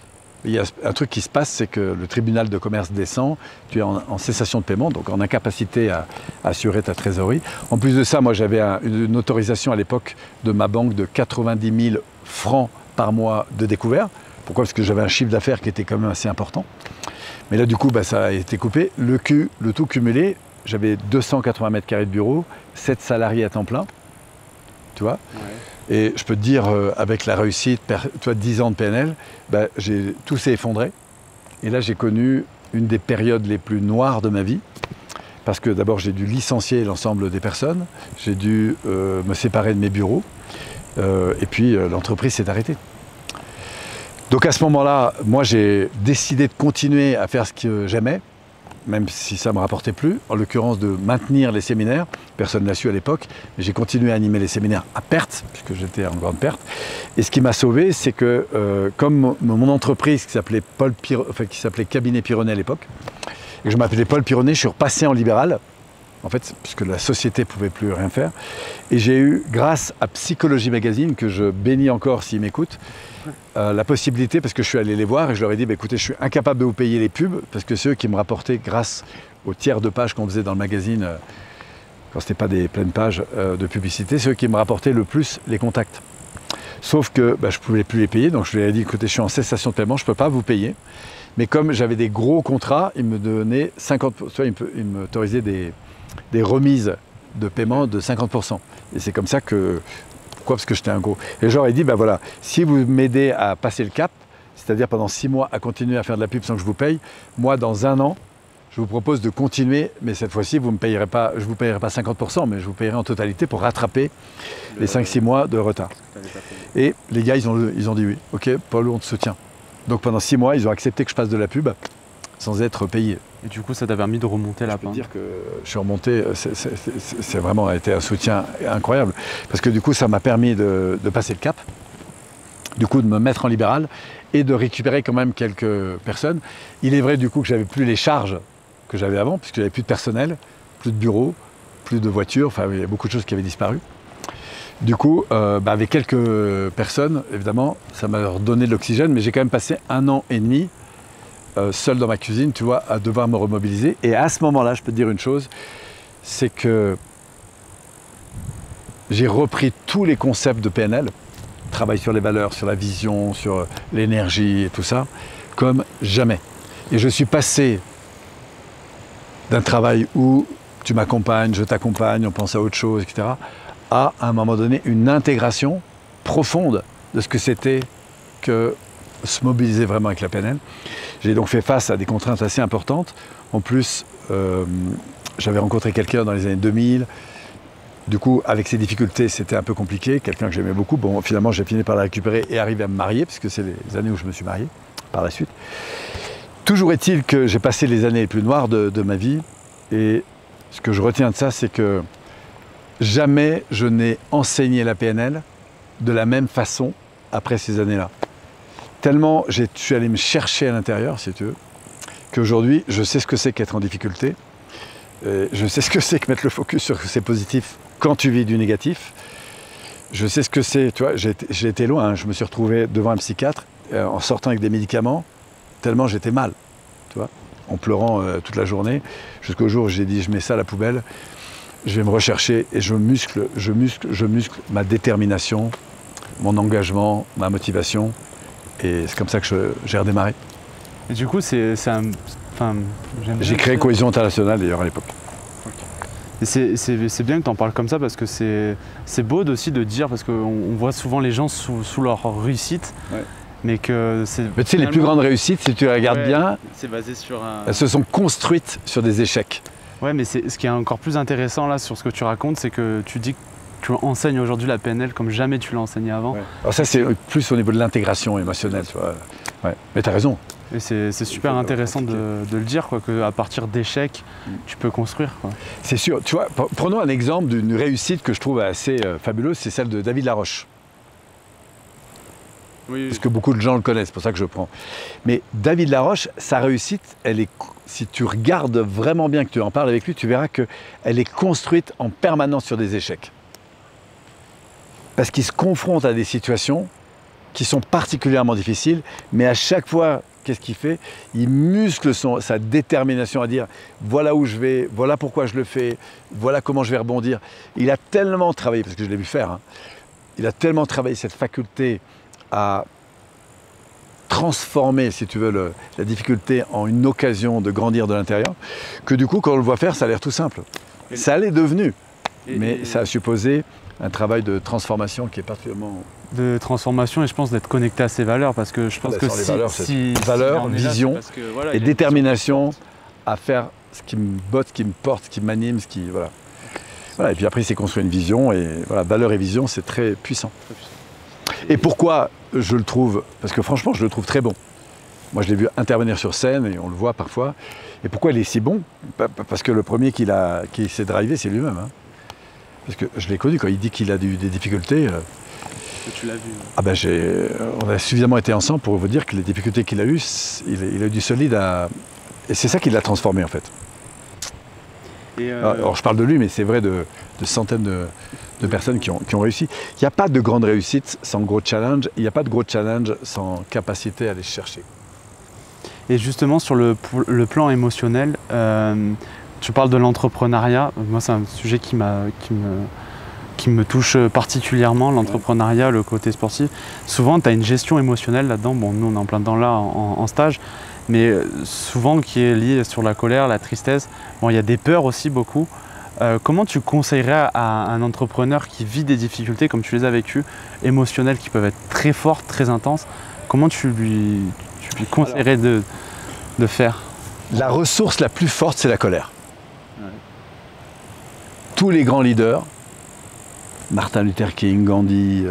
il y a un truc qui se passe, c'est que le tribunal de commerce descend, tu es en cessation de paiement, donc en incapacité à assurer ta trésorerie. En plus de ça, moi j'avais une autorisation à l'époque de ma banque de 90 000 francs par mois de découvert. Pourquoi? Parce que j'avais un chiffre d'affaires qui était quand même assez important. Mais là, du coup, ça a été coupé. Le tout cumulé, j'avais 280 mètres carrés de bureau, 7 salariés à temps plein, tu vois. Ouais. Et je peux te dire, avec la réussite, toi, 10 ans de PNL, tout s'est effondré. Et là, j'ai connu une des périodes les plus noires de ma vie. Parce que d'abord, j'ai dû licencier l'ensemble des personnes. J'ai dû me séparer de mes bureaux. Et puis, l'entreprise s'est arrêtée. Donc à ce moment-là, moi j'ai décidé de continuer à faire ce que j'aimais, même si ça ne me rapportait plus, en l'occurrence de maintenir les séminaires. Personne ne l'a su à l'époque, mais j'ai continué à animer les séminaires à perte, puisque j'étais en grande perte. Et ce qui m'a sauvé, c'est que comme mon entreprise qui s'appelait Cabinet Pironnet à l'époque, et que je m'appelais Paul Pironnet, je suis repassé en libéral, en fait, puisque la société ne pouvait plus rien faire. Et j'ai eu, grâce à Psychologie Magazine, que je bénis encore s'ils m'écoutent, la possibilité, parce que je suis allé les voir et je leur ai dit, écoutez, je suis incapable de vous payer les pubs, parce que c'est eux qui me rapportaient, grâce aux tiers de page qu'on faisait dans le magazine, quand ce n'était pas des pleines pages de publicité, c'est eux qui me rapportaient le plus les contacts. Sauf que je ne pouvais plus les payer, donc je leur ai dit, écoutez, je suis en cessation de paiement, je ne peux pas vous payer. Mais comme j'avais des gros contrats, ils me donnaient 50%, ils m'autorisaient des remises de paiement de 50%. Et c'est comme ça que... Pourquoi? Parce que j'étais un gros. Et je leur ai dit, voilà, si vous m'aidez à passer le cap, c'est-à-dire pendant 6 mois à continuer à faire de la pub sans que je vous paye, moi, dans 1 an, je vous propose de continuer, mais cette fois-ci, je ne vous payerai pas 50%, mais je vous payerai en totalité pour rattraper les 5-6 mois de retard. Et les gars, ils ont dit oui. Ok, Paul, on te soutient. Donc pendant 6 mois, ils ont accepté que je fasse de la pub sans être payé. Et du coup, ça t'a permis de remonter la pente. Je peux dire que je suis remonté, c'est vraiment été un soutien incroyable. Parce que du coup, ça m'a permis de passer le cap, du coup de me mettre en libéral et de récupérer quand même quelques personnes. Il est vrai du coup que j'avais plus les charges que j'avais avant, puisque j'avais plus de personnel, plus de bureau, plus de voitures, enfin il y a beaucoup de choses qui avaient disparu. Du coup, avec quelques personnes, évidemment, ça m'a redonné de l'oxygène, mais j'ai quand même passé 1 an et demi seul dans ma cuisine, tu vois, à devoir me remobiliser. Et à ce moment-là, je peux te dire une chose, c'est que j'ai repris tous les concepts de PNL, travail sur les valeurs, sur la vision, sur l'énergie et tout ça, comme jamais. Et je suis passé d'un travail où tu m'accompagnes, je t'accompagne, on pense à autre chose, etc., à un moment donné, une intégration profonde de ce que c'était que se mobiliser vraiment avec la PNL. J'ai donc fait face à des contraintes assez importantes. En plus, j'avais rencontré quelqu'un dans les années 2000. Du coup, avec ces difficultés, c'était un peu compliqué. Quelqu'un que j'aimais beaucoup. Bon, finalement, j'ai fini par la récupérer et arriver à me marier, puisque c'est les années où je me suis marié par la suite. Toujours est-il que j'ai passé les années les plus noires de ma vie. Et ce que je retiens de ça, c'est que jamais je n'ai enseigné la PNL de la même façon après ces années-là. Tellement je suis allé me chercher à l'intérieur, si tu veux, qu'aujourd'hui, je sais ce que c'est qu'être en difficulté. Je sais ce que c'est que mettre le focus sur ce que c'est positif quand tu vis du négatif. Je sais ce que c'est, tu vois, j'ai été loin, hein. Je me suis retrouvé devant un psychiatre en sortant avec des médicaments, tellement j'étais mal, tu vois, en pleurant toute la journée, jusqu'au jour où j'ai dit je mets ça à la poubelle, je vais me rechercher et je muscle ma détermination, mon engagement, ma motivation. Et c'est comme ça que j'ai redémarré. Et du coup, j'ai créé Cohésion Internationale d'ailleurs à l'époque. Okay. C'est bien que tu en parles comme ça parce que c'est beau aussi de dire, parce qu'on voit souvent les gens sous leur réussite, ouais. Mais que c'est. Mais tu sais, les plus grandes réussites, si tu les regardes bien, c'est basé sur elles se sont construites sur des échecs. Ouais, mais ce qui est encore plus intéressant là sur ce que tu racontes, c'est que tu dis que tu enseignes aujourd'hui la PNL comme jamais tu l'as enseigné avant. Ouais. Alors ça, c'est plus au niveau de l'intégration émotionnelle, tu vois. Ouais. Mais tu as raison. Et c'est super intéressant de le dire, qu'à partir d'échecs, tu peux construire. C'est sûr. Tu vois, prenons un exemple d'une réussite que je trouve assez fabuleuse, c'est celle de David Laroche. Oui. Parce que beaucoup de gens le connaissent, c'est pour ça que je prends. Mais David Laroche, sa réussite, elle est, si tu regardes vraiment bien, que tu en parles avec lui, tu verras qu'elle est construite en permanence sur des échecs. Parce qu'il se confronte à des situations qui sont particulièrement difficiles, mais à chaque fois, qu'est-ce qu'il fait? Il muscle sa détermination à dire voilà où je vais, voilà pourquoi je le fais, voilà comment je vais rebondir. Il a tellement travaillé, parce que je l'ai vu faire, hein, il a tellement travaillé cette faculté à transformer, si tu veux, la difficulté en une occasion de grandir de l'intérieur, que du coup, quand on le voit faire, ça a l'air tout simple. Ça l'est devenu, mais ça a supposé un travail de transformation qui est particulièrement... De transformation, et je pense d'être connecté à ses valeurs, parce que je pense que valeurs, vision et détermination à faire ce qui me botte, ce qui me porte, ce qui m'anime, ce qui... Voilà. Voilà. Et puis après, il s'est construit une vision, et voilà, valeur et vision, c'est très puissant. Et pourquoi je le trouve? Parce que franchement, je le trouve très bon. Moi, je l'ai vu intervenir sur scène, et on le voit parfois. Et pourquoi il est si bon? Parce que le premier qui s'est drivé, c'est lui-même. Hein. Parce que je l'ai connu, quand il dit qu'il a des difficultés. Tu l'as vu. Ah ben on a suffisamment été ensemble pour vous dire que les difficultés qu'il a eues, il a eu du solide à... Et c'est ça qui l'a transformé en fait. Alors je parle de lui, mais c'est vrai de centaines de personnes qui ont réussi. Il n'y a pas de grande réussite sans gros challenge, il n'y a pas de gros challenge sans capacité à aller chercher. Et justement sur le plan émotionnel, tu parles de l'entrepreneuriat. Moi, c'est un sujet qui me touche particulièrement, l'entrepreneuriat, le côté sportif. Souvent, tu as une gestion émotionnelle là-dedans. Bon, nous, on est en plein dedans là, en stage, mais souvent qui est liée sur la colère, la tristesse. Bon, il y a des peurs aussi, beaucoup. Comment tu conseillerais à un entrepreneur qui vit des difficultés, comme tu les as vécues, émotionnelles, qui peuvent être très fortes, très intenses, comment tu lui conseillerais de faire? La ressource la plus forte, c'est la colère. Ouais. Tous les grands leaders, Martin Luther King, Gandhi,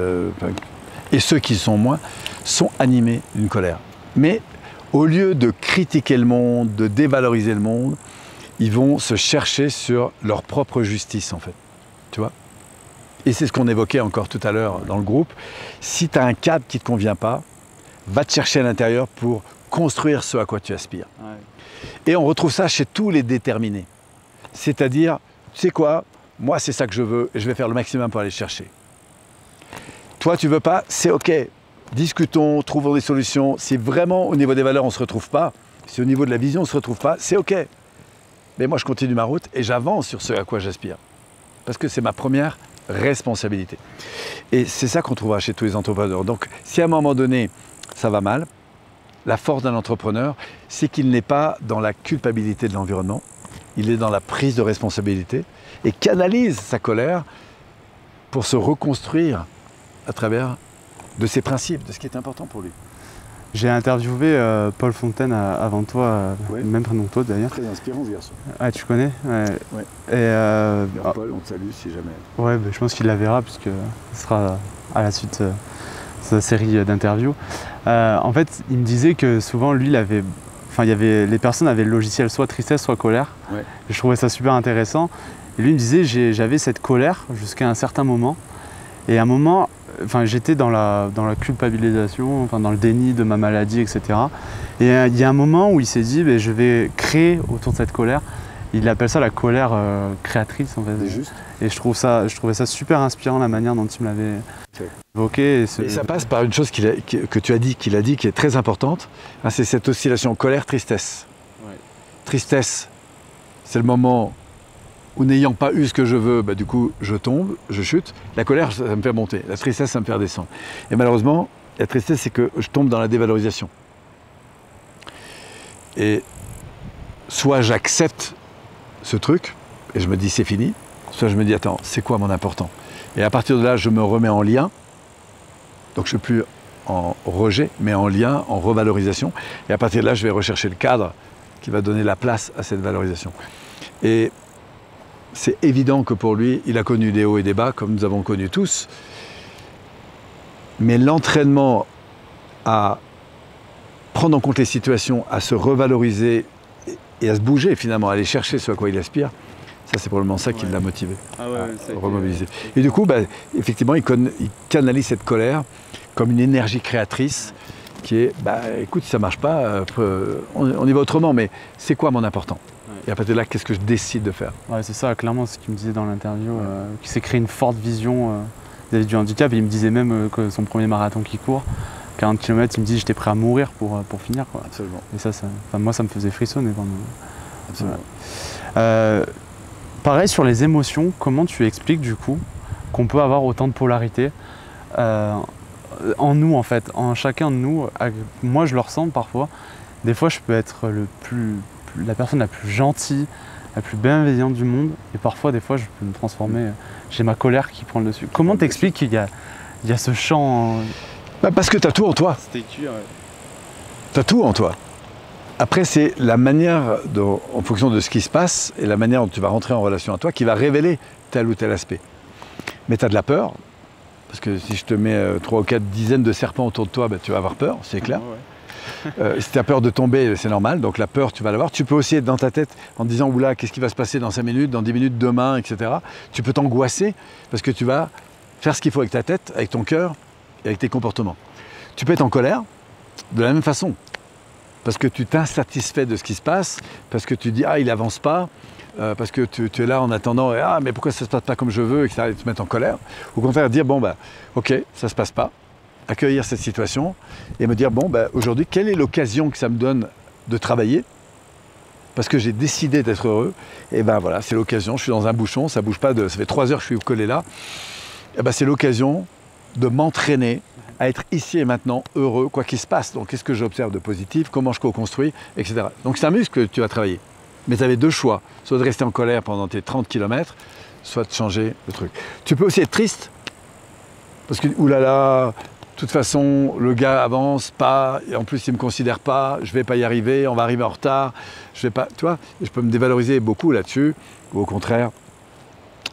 et ceux qui sont moins, sont animés d'une colère. Mais au lieu de critiquer le monde, de dévaloriser le monde, ils vont se chercher sur leur propre justice en fait. Tu vois? Et c'est ce qu'on évoquait encore tout à l'heure dans le groupe. Si tu as un cadre qui ne te convient pas, va te chercher à l'intérieur pour construire ce à quoi tu aspires. Ouais. Et on retrouve ça chez tous les déterminés. C'est-à-dire, tu sais quoi, moi c'est ça que je veux et je vais faire le maximum pour aller le chercher. Toi tu veux pas, c'est ok. Discutons, trouvons des solutions. Si vraiment au niveau des valeurs on ne se retrouve pas, si au niveau de la vision on ne se retrouve pas, c'est ok. Mais moi je continue ma route et j'avance sur ce à quoi j'aspire. Parce que c'est ma première responsabilité. Et c'est ça qu'on trouvera chez tous les entrepreneurs. Donc si à un moment donné ça va mal, la force d'un entrepreneur, c'est qu'il n'est pas dans la culpabilité de l'environnement, il est dans la prise de responsabilité et canalise sa colère pour se reconstruire à travers de ses principes, de ce qui est important pour lui. J'ai interviewé Paul Fontaine avant toi, ouais. Même prénom que toi d'ailleurs. Très inspirant ce garçon. Ah, tu connais? Ouais. Ouais. Et Paul, on te salue si jamais. Ouais, bah, je pense qu'il la verra puisque ce sera à la suite de sa série d'interviews. En fait, il me disait que souvent lui, les personnes avaient le logiciel soit tristesse, soit colère. Ouais. Et je trouvais ça super intéressant. Et lui il me disait j'avais cette colère jusqu'à un certain moment. Et à un moment, j'étais dans la culpabilisation, dans le déni de ma maladie, etc. Et il y a un moment où il s'est dit, je vais créer autour de cette colère. Il appelle ça la colère créatrice, en fait. C'est juste. Et je trouvais ça super inspirant, la manière dont tu me l'avais évoqué. Et ça passe par une chose que tu as dit, qu'il a dit, qui est très importante. C'est cette oscillation colère-tristesse. Ouais. Tristesse, c'est le moment où n'ayant pas eu ce que je veux, du coup, je tombe, je chute. La colère, ça me fait monter. La tristesse, ça me fait redescendre. Et malheureusement, la tristesse, c'est que je tombe dans la dévalorisation. Et soit j'accepte ce truc, et je me dis c'est fini, soit je me dis attends, c'est quoi mon important? Et à partir de là, je me remets en lien. Donc je ne suis plus en rejet, mais en lien, en revalorisation. Et à partir de là, je vais rechercher le cadre qui va donner la place à cette valorisation. Et c'est évident que pour lui, il a connu des hauts et des bas, comme nous avons connu tous. Mais l'entraînement à prendre en compte les situations, à se revaloriser et à se bouger finalement, à aller chercher ce à quoi il aspire, ça c'est probablement ça qui l'a motivé, à remobiliser. Et du coup, effectivement, il canalise cette colère comme une énergie créatrice qui est, écoute, si ça ne marche pas, on y va autrement, mais c'est quoi mon important? Et à partir de là, qu'est-ce que je décide de faire? Ouais, c'est ça, clairement, ce qu'il me disait dans l'interview, qu'il s'est créé une forte vision du handicap. Et il me disait même que son premier marathon qu'il court, 40 km, il me dit j'étais prêt à mourir pour finir. Quoi. Absolument. Et ça, moi, ça me faisait frissonner. Absolument. Pareil, sur les émotions, comment tu expliques du coup qu'on peut avoir autant de polarité en nous, en fait, en chacun de nous? Moi, je le ressens parfois. Des fois, je peux être la personne la plus gentille, la plus bienveillante du monde, et parfois, des fois, je peux me transformer, j'ai ma colère qui prend le dessus. Comment t'expliques qu'il y a ce champ parce que tu as tout en toi. Ouais. Tu as tout en toi. Après, c'est la manière, en fonction de ce qui se passe, et la manière dont tu vas rentrer en relation à toi, qui va révéler tel ou tel aspect. Mais tu as de la peur, parce que si je te mets 3 ou 4 dizaines de serpents autour de toi, tu vas avoir peur, c'est clair. Ouais. Si tu as peur de tomber, c'est normal, donc la peur, tu vas l'avoir. Tu peux aussi être dans ta tête en te disant, oula, qu'est-ce qui va se passer dans 5 minutes, dans 10 minutes, demain, etc. Tu peux t'angoisser, parce que tu vas faire ce qu'il faut avec ta tête, avec ton cœur, et avec tes comportements. Tu peux être en colère, de la même façon, parce que tu t'insatisfais de ce qui se passe, parce que tu dis, il avance pas, parce que tu es là en attendant, mais pourquoi ça se passe pas comme je veux, etc., et te mettre en colère. Au contraire, dire, ok, ça se passe pas, accueillir cette situation, et me dire, aujourd'hui, quelle est l'occasion que ça me donne de travailler, parce que j'ai décidé d'être heureux, et voilà, c'est l'occasion, je suis dans un bouchon, ça bouge pas, ça fait 3 heures que je suis collé là, et c'est l'occasion de m'entraîner à être ici et maintenant heureux, quoi qu'il se passe. Donc, qu'est-ce que j'observe de positif, comment je co-construis, etc. Donc, c'est un muscle que tu vas travailler. Mais tu avais 2 choix, soit de rester en colère pendant tes 30 km, soit de changer le truc. Tu peux aussi être triste, parce que, oulala, de toute façon, le gars avance pas, et en plus, il ne me considère pas, je ne vais pas y arriver, on va arriver en retard, je vais pas, tu vois, je peux me dévaloriser beaucoup là-dessus, ou au contraire,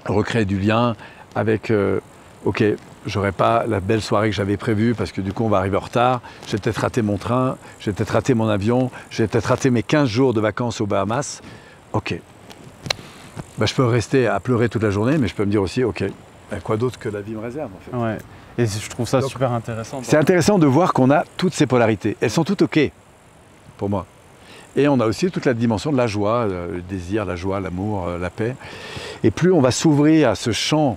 recréer du lien avec, ok, j'aurai pas la belle soirée que j'avais prévue parce que du coup on va arriver en retard, je vais peut-être rater mon train, je vais peut-être rater mon avion, je vais peut-être rater mes 15 jours de vacances aux Bahamas. Ok. Bah, je peux rester à pleurer toute la journée, mais je peux me dire aussi, ok, quoi d'autre que la vie me réserve en fait. Ouais. Et je trouve ça super intéressant. C'est intéressant de voir qu'on a toutes ces polarités. Elles sont toutes ok pour moi. Et on a aussi toute la dimension de la joie, le désir, la joie, l'amour, la paix. Et plus on va s'ouvrir à ce champ,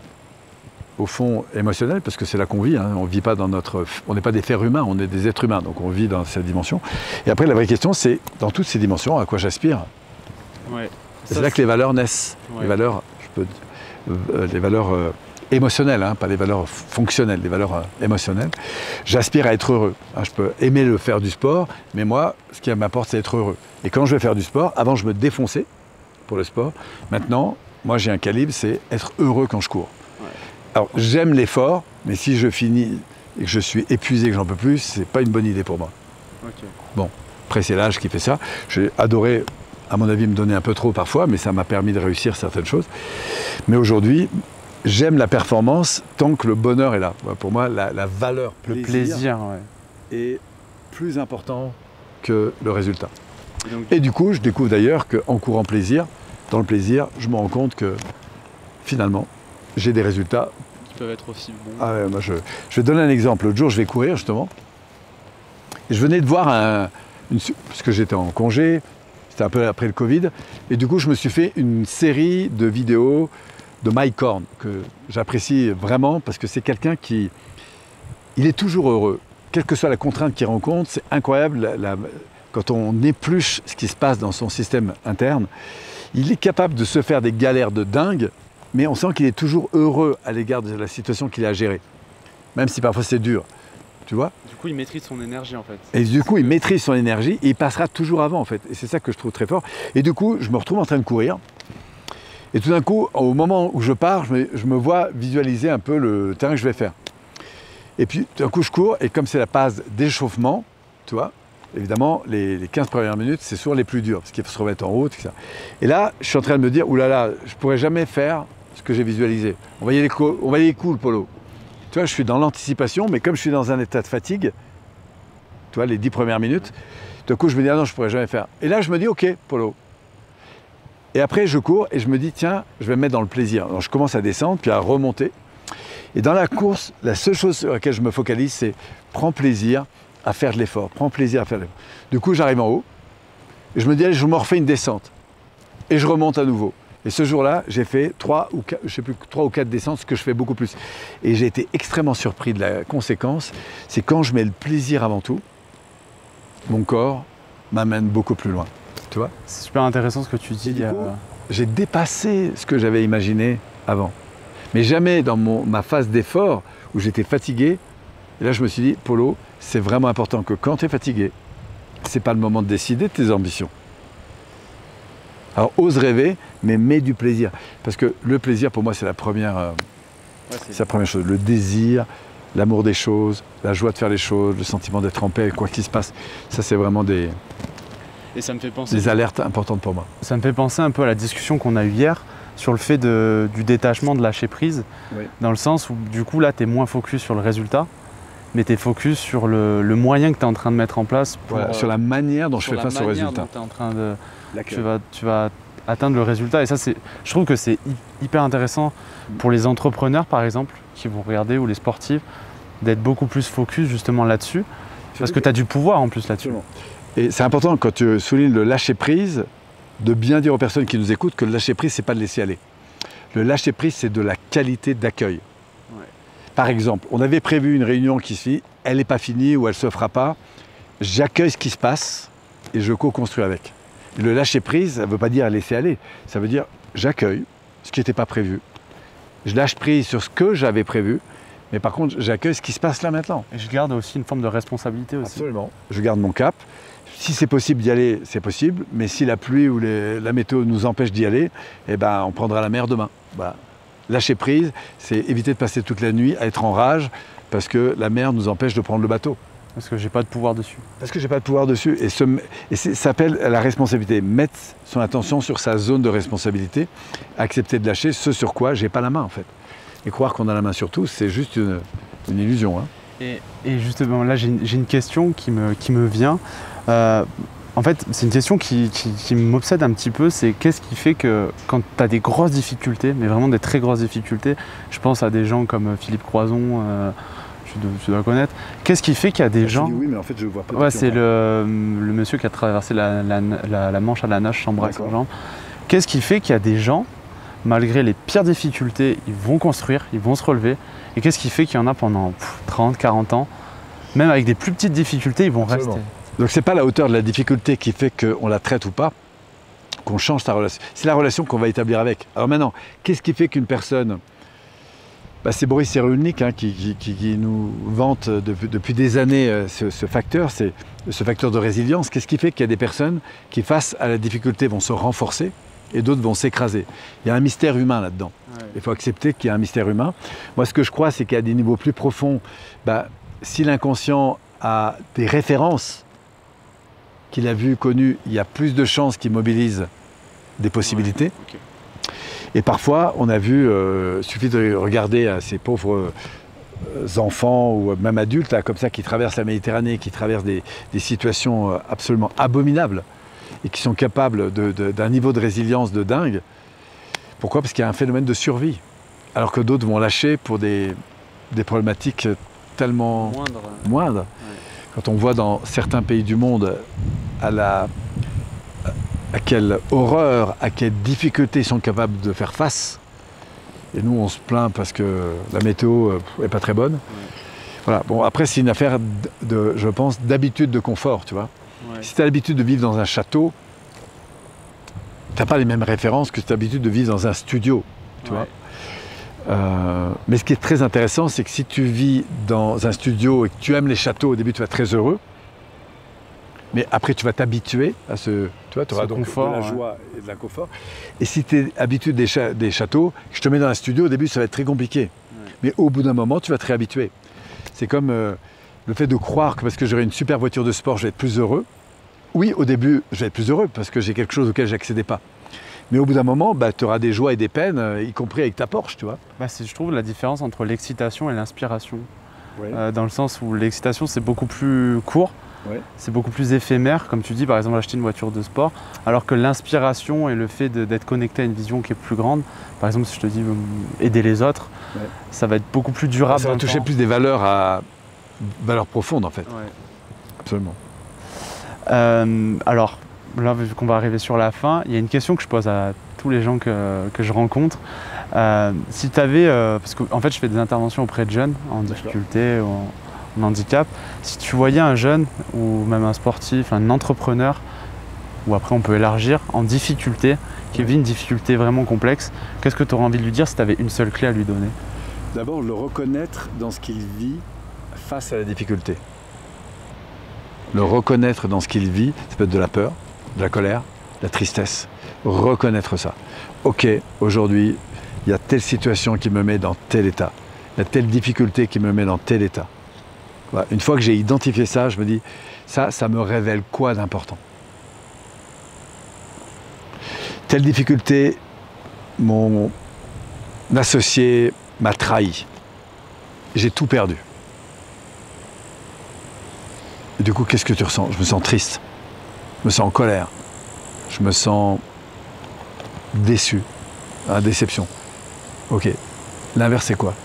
au fond, émotionnel, parce que c'est là qu'on vit, hein. On vit pas dans notre... On n'est pas des fers humains, on est des êtres humains, donc on vit dans cette dimension. Et après, la vraie question, c'est, dans toutes ces dimensions, à quoi j'aspire. Ouais. C'est là que les valeurs naissent. Ouais. Les valeurs, les valeurs émotionnelles, hein, pas les valeurs fonctionnelles, les valeurs émotionnelles. J'aspire à être heureux. Hein, je peux aimer le faire du sport, mais moi, ce qui m'apporte, c'est être heureux. Et quand je vais faire du sport, avant, je me défonçais pour le sport. Maintenant, moi, j'ai un calibre, c'est être heureux quand je cours. Ouais. Alors, j'aime l'effort, mais si je finis et que je suis épuisé, que j'en peux plus, c'est pas une bonne idée pour moi. Okay. Bon, après, c'est l'âge qui fait ça. J'ai adoré, à mon avis, me donner un peu trop parfois, mais ça m'a permis de réussir certaines choses. Mais aujourd'hui, j'aime la performance tant que le bonheur est là. Pour moi, la valeur, le plaisir est plus important que le résultat. Et du coup, je découvre d'ailleurs qu'en courant dans le plaisir, je me rends compte que finalement, j'ai des résultats qui peuvent être aussi bons. Ah ouais, moi je vais te donner un exemple. L'autre jour, je vais courir justement. Et je venais de voir parce que j'étais en congé, c'était un peu après le Covid. Et du coup, je me suis fait une série de vidéos de Mike Horn, que j'apprécie vraiment parce que c'est quelqu'un qui... Il est toujours heureux. Quelle que soit la contrainte qu'il rencontre, c'est incroyable. Quand on épluche ce qui se passe dans son système interne, il est capable de se faire des galères de dingue, mais on sent qu'il est toujours heureux à l'égard de la situation qu'il a à gérer. Même si parfois c'est dur, tu vois. Du coup, il maîtrise son énergie en fait. Et du coup, il maîtrise son énergie et il passera toujours avant en fait. Et c'est ça que je trouve très fort. Et du coup, je me retrouve en train de courir. Et tout d'un coup, au moment où je pars, je me vois visualiser un peu le terrain que je vais faire. Et puis, tout d'un coup, je cours, et comme c'est la phase d'échauffement, tu vois, évidemment, les 15 premières minutes, c'est souvent les plus dures, parce qu'il faut se remettre en route, etc. Et là, je suis en train de me dire, oulala, je ne pourrais jamais faire ce que j'ai visualisé. On va y aller cool, Polo. Tu vois, je suis dans l'anticipation, mais comme je suis dans un état de fatigue, tu vois, les 10 premières minutes, tout d'un coup, je me dis, ah non, je ne pourrais jamais faire. Et là, je me dis, ok, Polo. Et après, je cours et je me dis, tiens, je vais me mettre dans le plaisir. Alors, je commence à descendre, puis à remonter. Et dans la course, la seule chose sur laquelle je me focalise, c'est prends plaisir à faire de l'effort. Prends plaisir à faire de l'effort. Du coup, j'arrive en haut et je me dis, allez, je me refais une descente. Et je remonte à nouveau. Et ce jour-là, j'ai fait 3 ou 4 descentes, ce que je fais beaucoup plus. Et j'ai été extrêmement surpris de la conséquence. C'est quand je mets le plaisir avant tout, mon corps m'amène beaucoup plus loin. Tu vois ? C'est super intéressant ce que tu dis. J'ai dépassé ce que j'avais imaginé avant. Mais jamais dans ma phase d'effort où j'étais fatigué. Et là, je me suis dit, Polo, c'est vraiment important que quand tu es fatigué, c'est pas le moment de décider de tes ambitions. Alors, ose rêver, mais mets du plaisir. Parce que le plaisir, pour moi, c'est la première chose. Le désir, l'amour des choses, la joie de faire les choses, le sentiment d'être en paix avec quoi qu'il se passe. Ça, c'est vraiment des alertes importantes pour moi. Ça me fait penser un peu à la discussion qu'on a eue hier sur le fait du détachement, de lâcher prise, oui. Dans le sens où du coup là tu es moins focus sur le résultat, mais tu es focus sur le moyen que tu es en train de mettre en place. Voilà, sur la manière dont je fais face au résultat. Tu vas atteindre le résultat et ça je trouve que c'est hyper intéressant pour les entrepreneurs par exemple qui vont regarder ou les sportifs d'être beaucoup plus focus justement là-dessus parce que tu as du pouvoir en plus là-dessus. Et c'est important quand tu soulignes le lâcher prise de bien dire aux personnes qui nous écoutent que le lâcher-prise, c'est pas de laisser aller. Le lâcher-prise, c'est de la qualité d'accueil. Ouais. Par exemple, on avait prévu une réunion qui se fait, elle n'est pas finie ou elle ne se fera pas. J'accueille ce qui se passe et je co-construis avec. Le lâcher-prise, ça ne veut pas dire laisser aller. Ça veut dire j'accueille ce qui n'était pas prévu. Je lâche prise sur ce que j'avais prévu, mais par contre, j'accueille ce qui se passe là maintenant. Et je garde aussi une forme de responsabilité aussi. Absolument. Je garde mon cap. Si c'est possible d'y aller, c'est possible, mais si la pluie ou la météo nous empêche d'y aller, eh ben, on prendra la mer demain. Voilà. Lâcher prise, c'est éviter de passer toute la nuit à être en rage parce que la mer nous empêche de prendre le bateau. Parce que j'ai pas de pouvoir dessus. Parce que j'ai pas de pouvoir dessus. Et ça s'appelle la responsabilité. Mettre son attention sur sa zone de responsabilité, accepter de lâcher ce sur quoi j'ai pas la main en fait. Et croire qu'on a la main sur tout, c'est juste une illusion. Hein. Et justement, là, j'ai une question qui me vient. En fait, c'est une question qui m'obsède un petit peu, c'est qu'est-ce qui fait que quand tu as des grosses difficultés, mais vraiment des très grosses difficultés, je pense à des gens comme Philippe Croison, tu dois connaître, qu'est-ce qui fait qu'il y a des gens... Oui, mais en fait, je vois pas. Ouais, c'est le monsieur qui a traversé la Manche à la nage sans bras et sans jambes. Qu'est-ce qui fait qu'il y a des gens, malgré les pires difficultés, ils vont construire, ils vont se relever, et qu'est-ce qui fait qu'il y en a pendant 30, 40 ans, même avec des plus petites difficultés, ils vont rester. Donc c'est pas la hauteur de la difficulté qui fait qu'on la traite ou pas, qu'on change sa relation. C'est la relation qu'on va établir avec. Alors maintenant, qu'est-ce qui fait qu'une personne... c'est Boris Cyrulnik hein, qui nous vante depuis des années ce facteur, c'est ce facteur de résilience. Qu'est-ce qui fait qu'il y a des personnes qui, face à la difficulté, vont se renforcer et d'autres vont s'écraser? Il y a un mystère humain là-dedans. Ouais. Il faut accepter qu'il y a un mystère humain. Moi, ce que je crois, c'est qu'à des niveaux plus profonds, si l'inconscient a des références qu'il a vues, connues, il y a plus de chances qu'il mobilise des possibilités. Ouais, okay. Et parfois, on a vu, suffit de regarder ces pauvres enfants ou même adultes là, comme ça qui traversent la Méditerranée, qui traversent des situations absolument abominables et qui sont capables d'un niveau de résilience de dingue. Pourquoi? Parce qu'il y a un phénomène de survie. Alors que d'autres vont lâcher pour des problématiques tellement moindres. Ouais. Quand on voit dans certains pays du monde à quelle horreur, à quelle difficulté ils sont capables de faire face. Et nous, on se plaint parce que la météo n'est pas très bonne. Ouais. Voilà. Bon, après, c'est une affaire, je pense, d'habitude de confort, tu vois. Ouais. Si tu as l'habitude de vivre dans un château, tu n'as pas les mêmes références que si tu as l'habitude de vivre dans un studio, tu vois. Mais ce qui est très intéressant, c'est que si tu vis dans un studio et que tu aimes les châteaux, au début, tu vas être très heureux. Mais après, tu vas t'habituer à tu auras donc confort, de la joie et de l'inconfort. Et si tu es habitué des châteaux, je te mets dans un studio, au début, ça va être très compliqué. Ouais. Mais au bout d'un moment, tu vas te réhabituer. C'est comme le fait de croire que parce que j'aurai une super voiture de sport, je vais être plus heureux. Oui, au début, je vais être plus heureux parce que j'ai quelque chose auquel je n'accédais pas. Mais au bout d'un moment, tu auras des joies et des peines, y compris avec ta Porsche, tu vois. C'est, je trouve, la différence entre l'excitation et l'inspiration. Ouais. Dans le sens où l'excitation, c'est beaucoup plus court. Ouais. C'est beaucoup plus éphémère, comme tu dis, par exemple acheter une voiture de sport, alors que l'inspiration et le fait d'être connecté à une vision qui est plus grande, par exemple si je te dis aider les autres, ouais. Ça va être beaucoup plus durable. Ça va toucher plus des valeurs profondes en fait. Ouais. Absolument. Alors là, vu qu'on va arriver sur la fin, il y a une question que je pose à tous les gens que je rencontre. Si tu avais, parce qu'en fait je fais des interventions auprès de jeunes en difficulté, en handicap, si tu voyais un jeune ou même un sportif, un entrepreneur, ou après on peut élargir, en difficulté, qui vit une difficulté vraiment complexe, qu'est-ce que tu aurais envie de lui dire si tu avais une seule clé à lui donner? D'abord, le reconnaître dans ce qu'il vit face à la difficulté. Le reconnaître dans ce qu'il vit, ça peut être de la peur, de la colère, de la tristesse. Reconnaître ça. Ok, aujourd'hui, il y a telle situation qui me met dans tel état. Il y a telle difficulté qui me met dans tel état. Voilà. Une fois que j'ai identifié ça, je me dis, ça me révèle quoi d'important? Telle difficulté, mon associé m'a trahi. J'ai tout perdu. Et du coup, qu'est-ce que tu ressens? Je me sens triste. Je me sens en colère. Je me sens déçu. Déception. Ok. L'inverse, c'est quoi?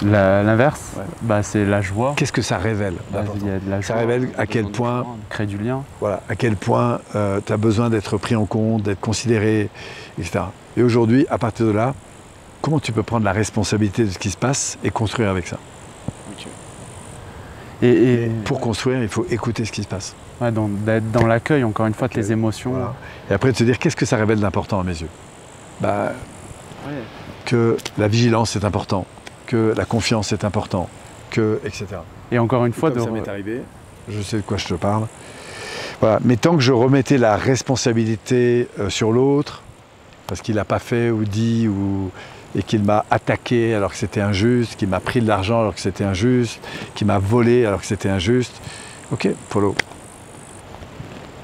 L'inverse, ouais. C'est la joie. Qu'est-ce que ça révèle? Il y a de la joie, ça révèle à quel point, créer du lien. Voilà, à quel point tu as besoin d'être pris en compte, d'être considéré, etc. Et aujourd'hui, à partir de là, comment tu peux prendre la responsabilité de ce qui se passe et construire avec ça? Okay. Et pour construire, il faut écouter ce qui se passe. Ouais, d'être dans l'accueil, encore une fois, de les émotions. Voilà. Et après de se dire, qu'est-ce que ça révèle d'important à mes yeux? Que la vigilance est important, que la confiance est important, etc. Et encore une fois, ça m'est arrivé, je sais de quoi je te parle. Voilà. Mais tant que je remettais la responsabilité sur l'autre, parce qu'il n'a pas fait ou dit, et qu'il m'a attaqué alors que c'était injuste, qu'il m'a pris de l'argent alors que c'était injuste, qu'il m'a volé alors que c'était injuste, ok, follow.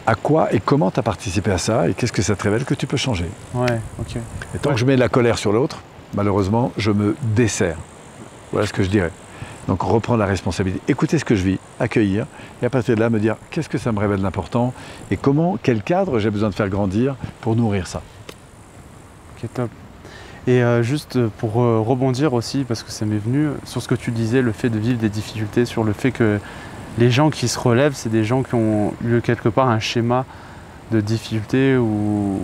À quoi et comment tu as participé à ça et qu'est-ce que ça te révèle que tu peux changer? Ouais, ok. Et tant que je mets de la colère sur l'autre, malheureusement, je me desserre. Voilà ce que je dirais. Donc reprendre la responsabilité, écouter ce que je vis, accueillir, et à partir de là me dire qu'est-ce que ça me révèle d'important et comment, quel cadre j'ai besoin de faire grandir pour nourrir ça. Ok, top. Et juste pour rebondir aussi, parce que ça m'est venu, sur ce que tu disais, le fait de vivre des difficultés, sur le fait que les gens qui se relèvent, c'est des gens qui ont eu quelque part un schéma de difficultés où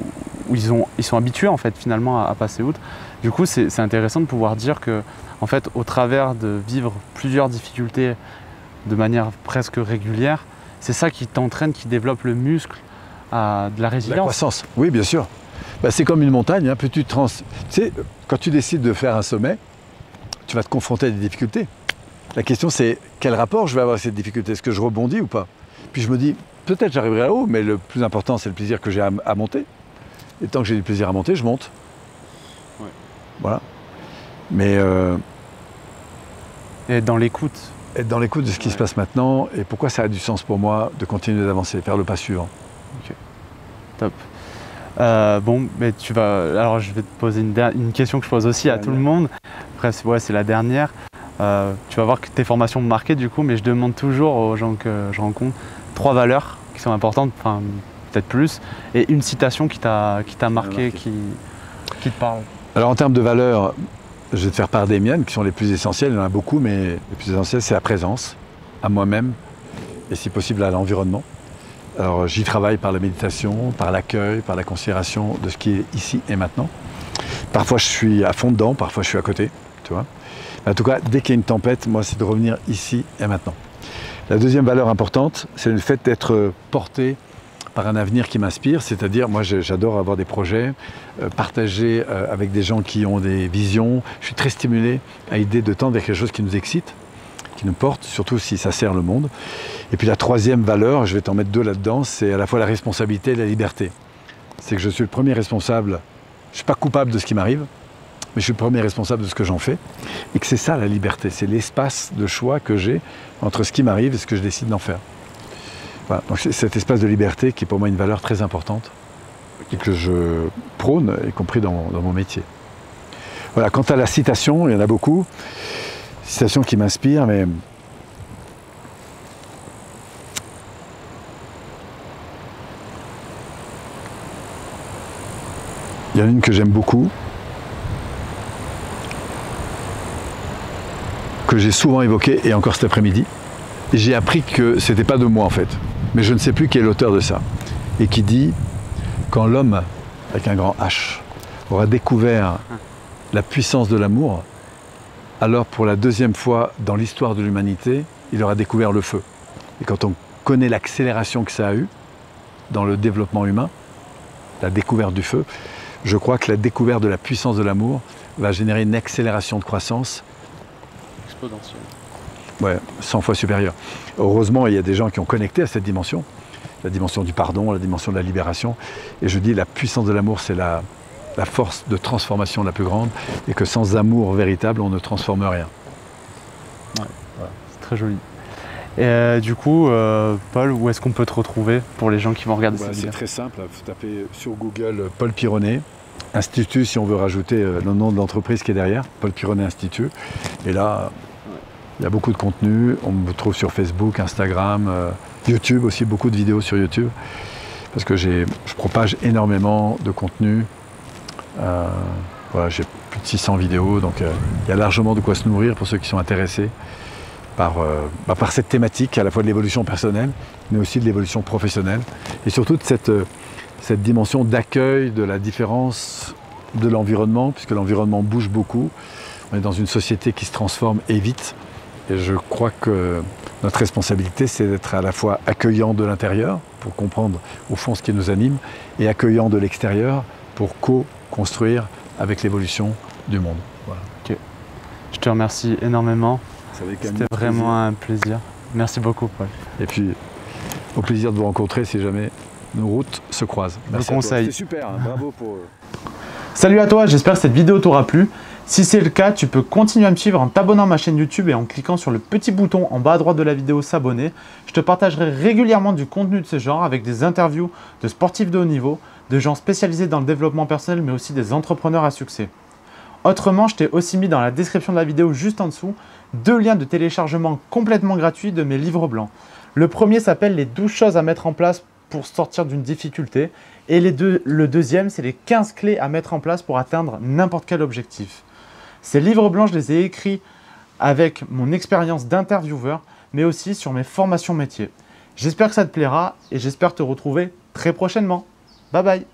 ils sont habitués en fait finalement à passer outre. Du coup, c'est intéressant de pouvoir dire que en fait, au travers de vivre plusieurs difficultés de manière presque régulière, c'est ça qui t'entraîne, qui développe le muscle de la résilience. La croissance, oui bien sûr. Bah, c'est comme une montagne, hein. Tu sais, quand tu décides de faire un sommet, tu vas te confronter à des difficultés. La question c'est quel rapport je vais avoir avec cette difficulté? Est-ce que je rebondis ou pas? Puis je me dis, peut-être j'arriverai là-haut, mais le plus important c'est le plaisir que j'ai à monter. Et tant que j'ai du plaisir à monter, je monte. Ouais. Voilà. Mais et être dans l'écoute. Être dans l'écoute de ce qui se passe maintenant et pourquoi ça a du sens pour moi de continuer d'avancer, faire le pas suivant. Ok, top. Bon, mais alors je vais te poser une question que je pose aussi à tout le monde. Après, c'est la dernière. Tu vas voir que tes formations me marquaient du coup, mais je demande toujours aux gens que je rencontre 3 valeurs qui sont importantes, enfin peut-être plus, et une citation qui t'a marqué, qui te parle. Alors en termes de valeurs, je vais te faire part des miennes qui sont les plus essentielles. Il y en a beaucoup, mais les plus essentielles, c'est la présence à moi-même et si possible à l'environnement. Alors j'y travaille par la méditation, par l'accueil, par la considération de ce qui est ici et maintenant. Parfois je suis à fond dedans, parfois je suis à côté, tu vois. En tout cas, dès qu'il y a une tempête, moi c'est de revenir ici et maintenant. La deuxième valeur importante, c'est le fait d'être porté par un avenir qui m'inspire, c'est-à-dire moi j'adore avoir des projets, partager avec des gens qui ont des visions. Je suis très stimulé à l'idée de tendre vers quelque chose qui nous excite, qui nous porte, surtout si ça sert le monde. Et puis la troisième valeur, je vais t'en mettre 2 là-dedans, c'est à la fois la responsabilité et la liberté. C'est que je suis le premier responsable, je ne suis pas coupable de ce qui m'arrive, mais je suis le premier responsable de ce que j'en fais. Et que c'est ça la liberté, c'est l'espace de choix que j'ai entre ce qui m'arrive et ce que je décide d'en faire. Voilà. Donc c'est cet espace de liberté qui est pour moi une valeur très importante et que je prône, y compris dans mon métier. Voilà. Quant à la citation, il y en a beaucoup. Citation qui m'inspire, mais il y en a une que j'aime beaucoup, que j'ai souvent évoquée, et encore cet après-midi. Et j'ai appris que c'était pas de moi en fait, mais je ne sais plus qui est l'auteur de ça, et qui dit « Quand l'homme, avec un grand H, aura découvert la puissance de l'amour, alors pour la 2e fois dans l'histoire de l'humanité, il aura découvert le feu. » Et quand on connaît l'accélération que ça a eu dans le développement humain, la découverte du feu, je crois que la découverte de la puissance de l'amour va générer une accélération de croissance exponentielle. Ouais, 100 fois supérieure. Heureusement, il y a des gens qui ont connecté à cette dimension, la dimension du pardon, la dimension de la libération. Et je dis, la puissance de l'amour, c'est la force de transformation la plus grande, et que sans amour véritable, on ne transforme rien. Ouais, voilà. C'est très joli. Et du coup, Paul, où est-ce qu'on peut te retrouver pour les gens qui vont regarder cette vidéo? C'est très simple, il faut taper sur Google Paul Pironnet, Institut, si on veut rajouter le nom de l'entreprise qui est derrière, Paul Pironnet Institut. Et là, il y a beaucoup de contenu, on me trouve sur Facebook, Instagram, YouTube aussi, beaucoup de vidéos sur YouTube, parce que je propage énormément de contenu. Voilà, j'ai plus de 600 vidéos, donc il y a largement de quoi se nourrir pour ceux qui sont intéressés par cette thématique, à la fois de l'évolution personnelle, mais aussi de l'évolution professionnelle, et surtout de cette dimension d'accueil de la différence de l'environnement, puisque l'environnement bouge beaucoup. On est dans une société qui se transforme et vite. Et je crois que notre responsabilité, c'est d'être à la fois accueillant de l'intérieur, pour comprendre au fond ce qui nous anime, et accueillant de l'extérieur, pour co-construire avec l'évolution du monde. Voilà. Okay. Je te remercie énormément. C'était vraiment un plaisir. Merci beaucoup, Paul. Et puis, au plaisir de vous rencontrer si jamais nos routes se croisent. Merci. C'est super, hein, bravo pour... Salut à toi, j'espère que cette vidéo t'aura plu. Si c'est le cas, tu peux continuer à me suivre en t'abonnant à ma chaîne YouTube et en cliquant sur le petit bouton en bas à droite de la vidéo s'abonner. Je te partagerai régulièrement du contenu de ce genre avec des interviews de sportifs de haut niveau, de gens spécialisés dans le développement personnel mais aussi des entrepreneurs à succès. Autrement, je t'ai aussi mis dans la description de la vidéo juste en dessous 2 liens de téléchargement complètement gratuits de mes livres blancs. Le premier s'appelle les 12 choses à mettre en place pour sortir d'une difficulté et le deuxième, c'est les 15 clés à mettre en place pour atteindre n'importe quel objectif. Ces livres blancs, je les ai écrits avec mon expérience d'intervieweur, mais aussi sur mes formations métiers. J'espère que ça te plaira et j'espère te retrouver très prochainement. Bye bye!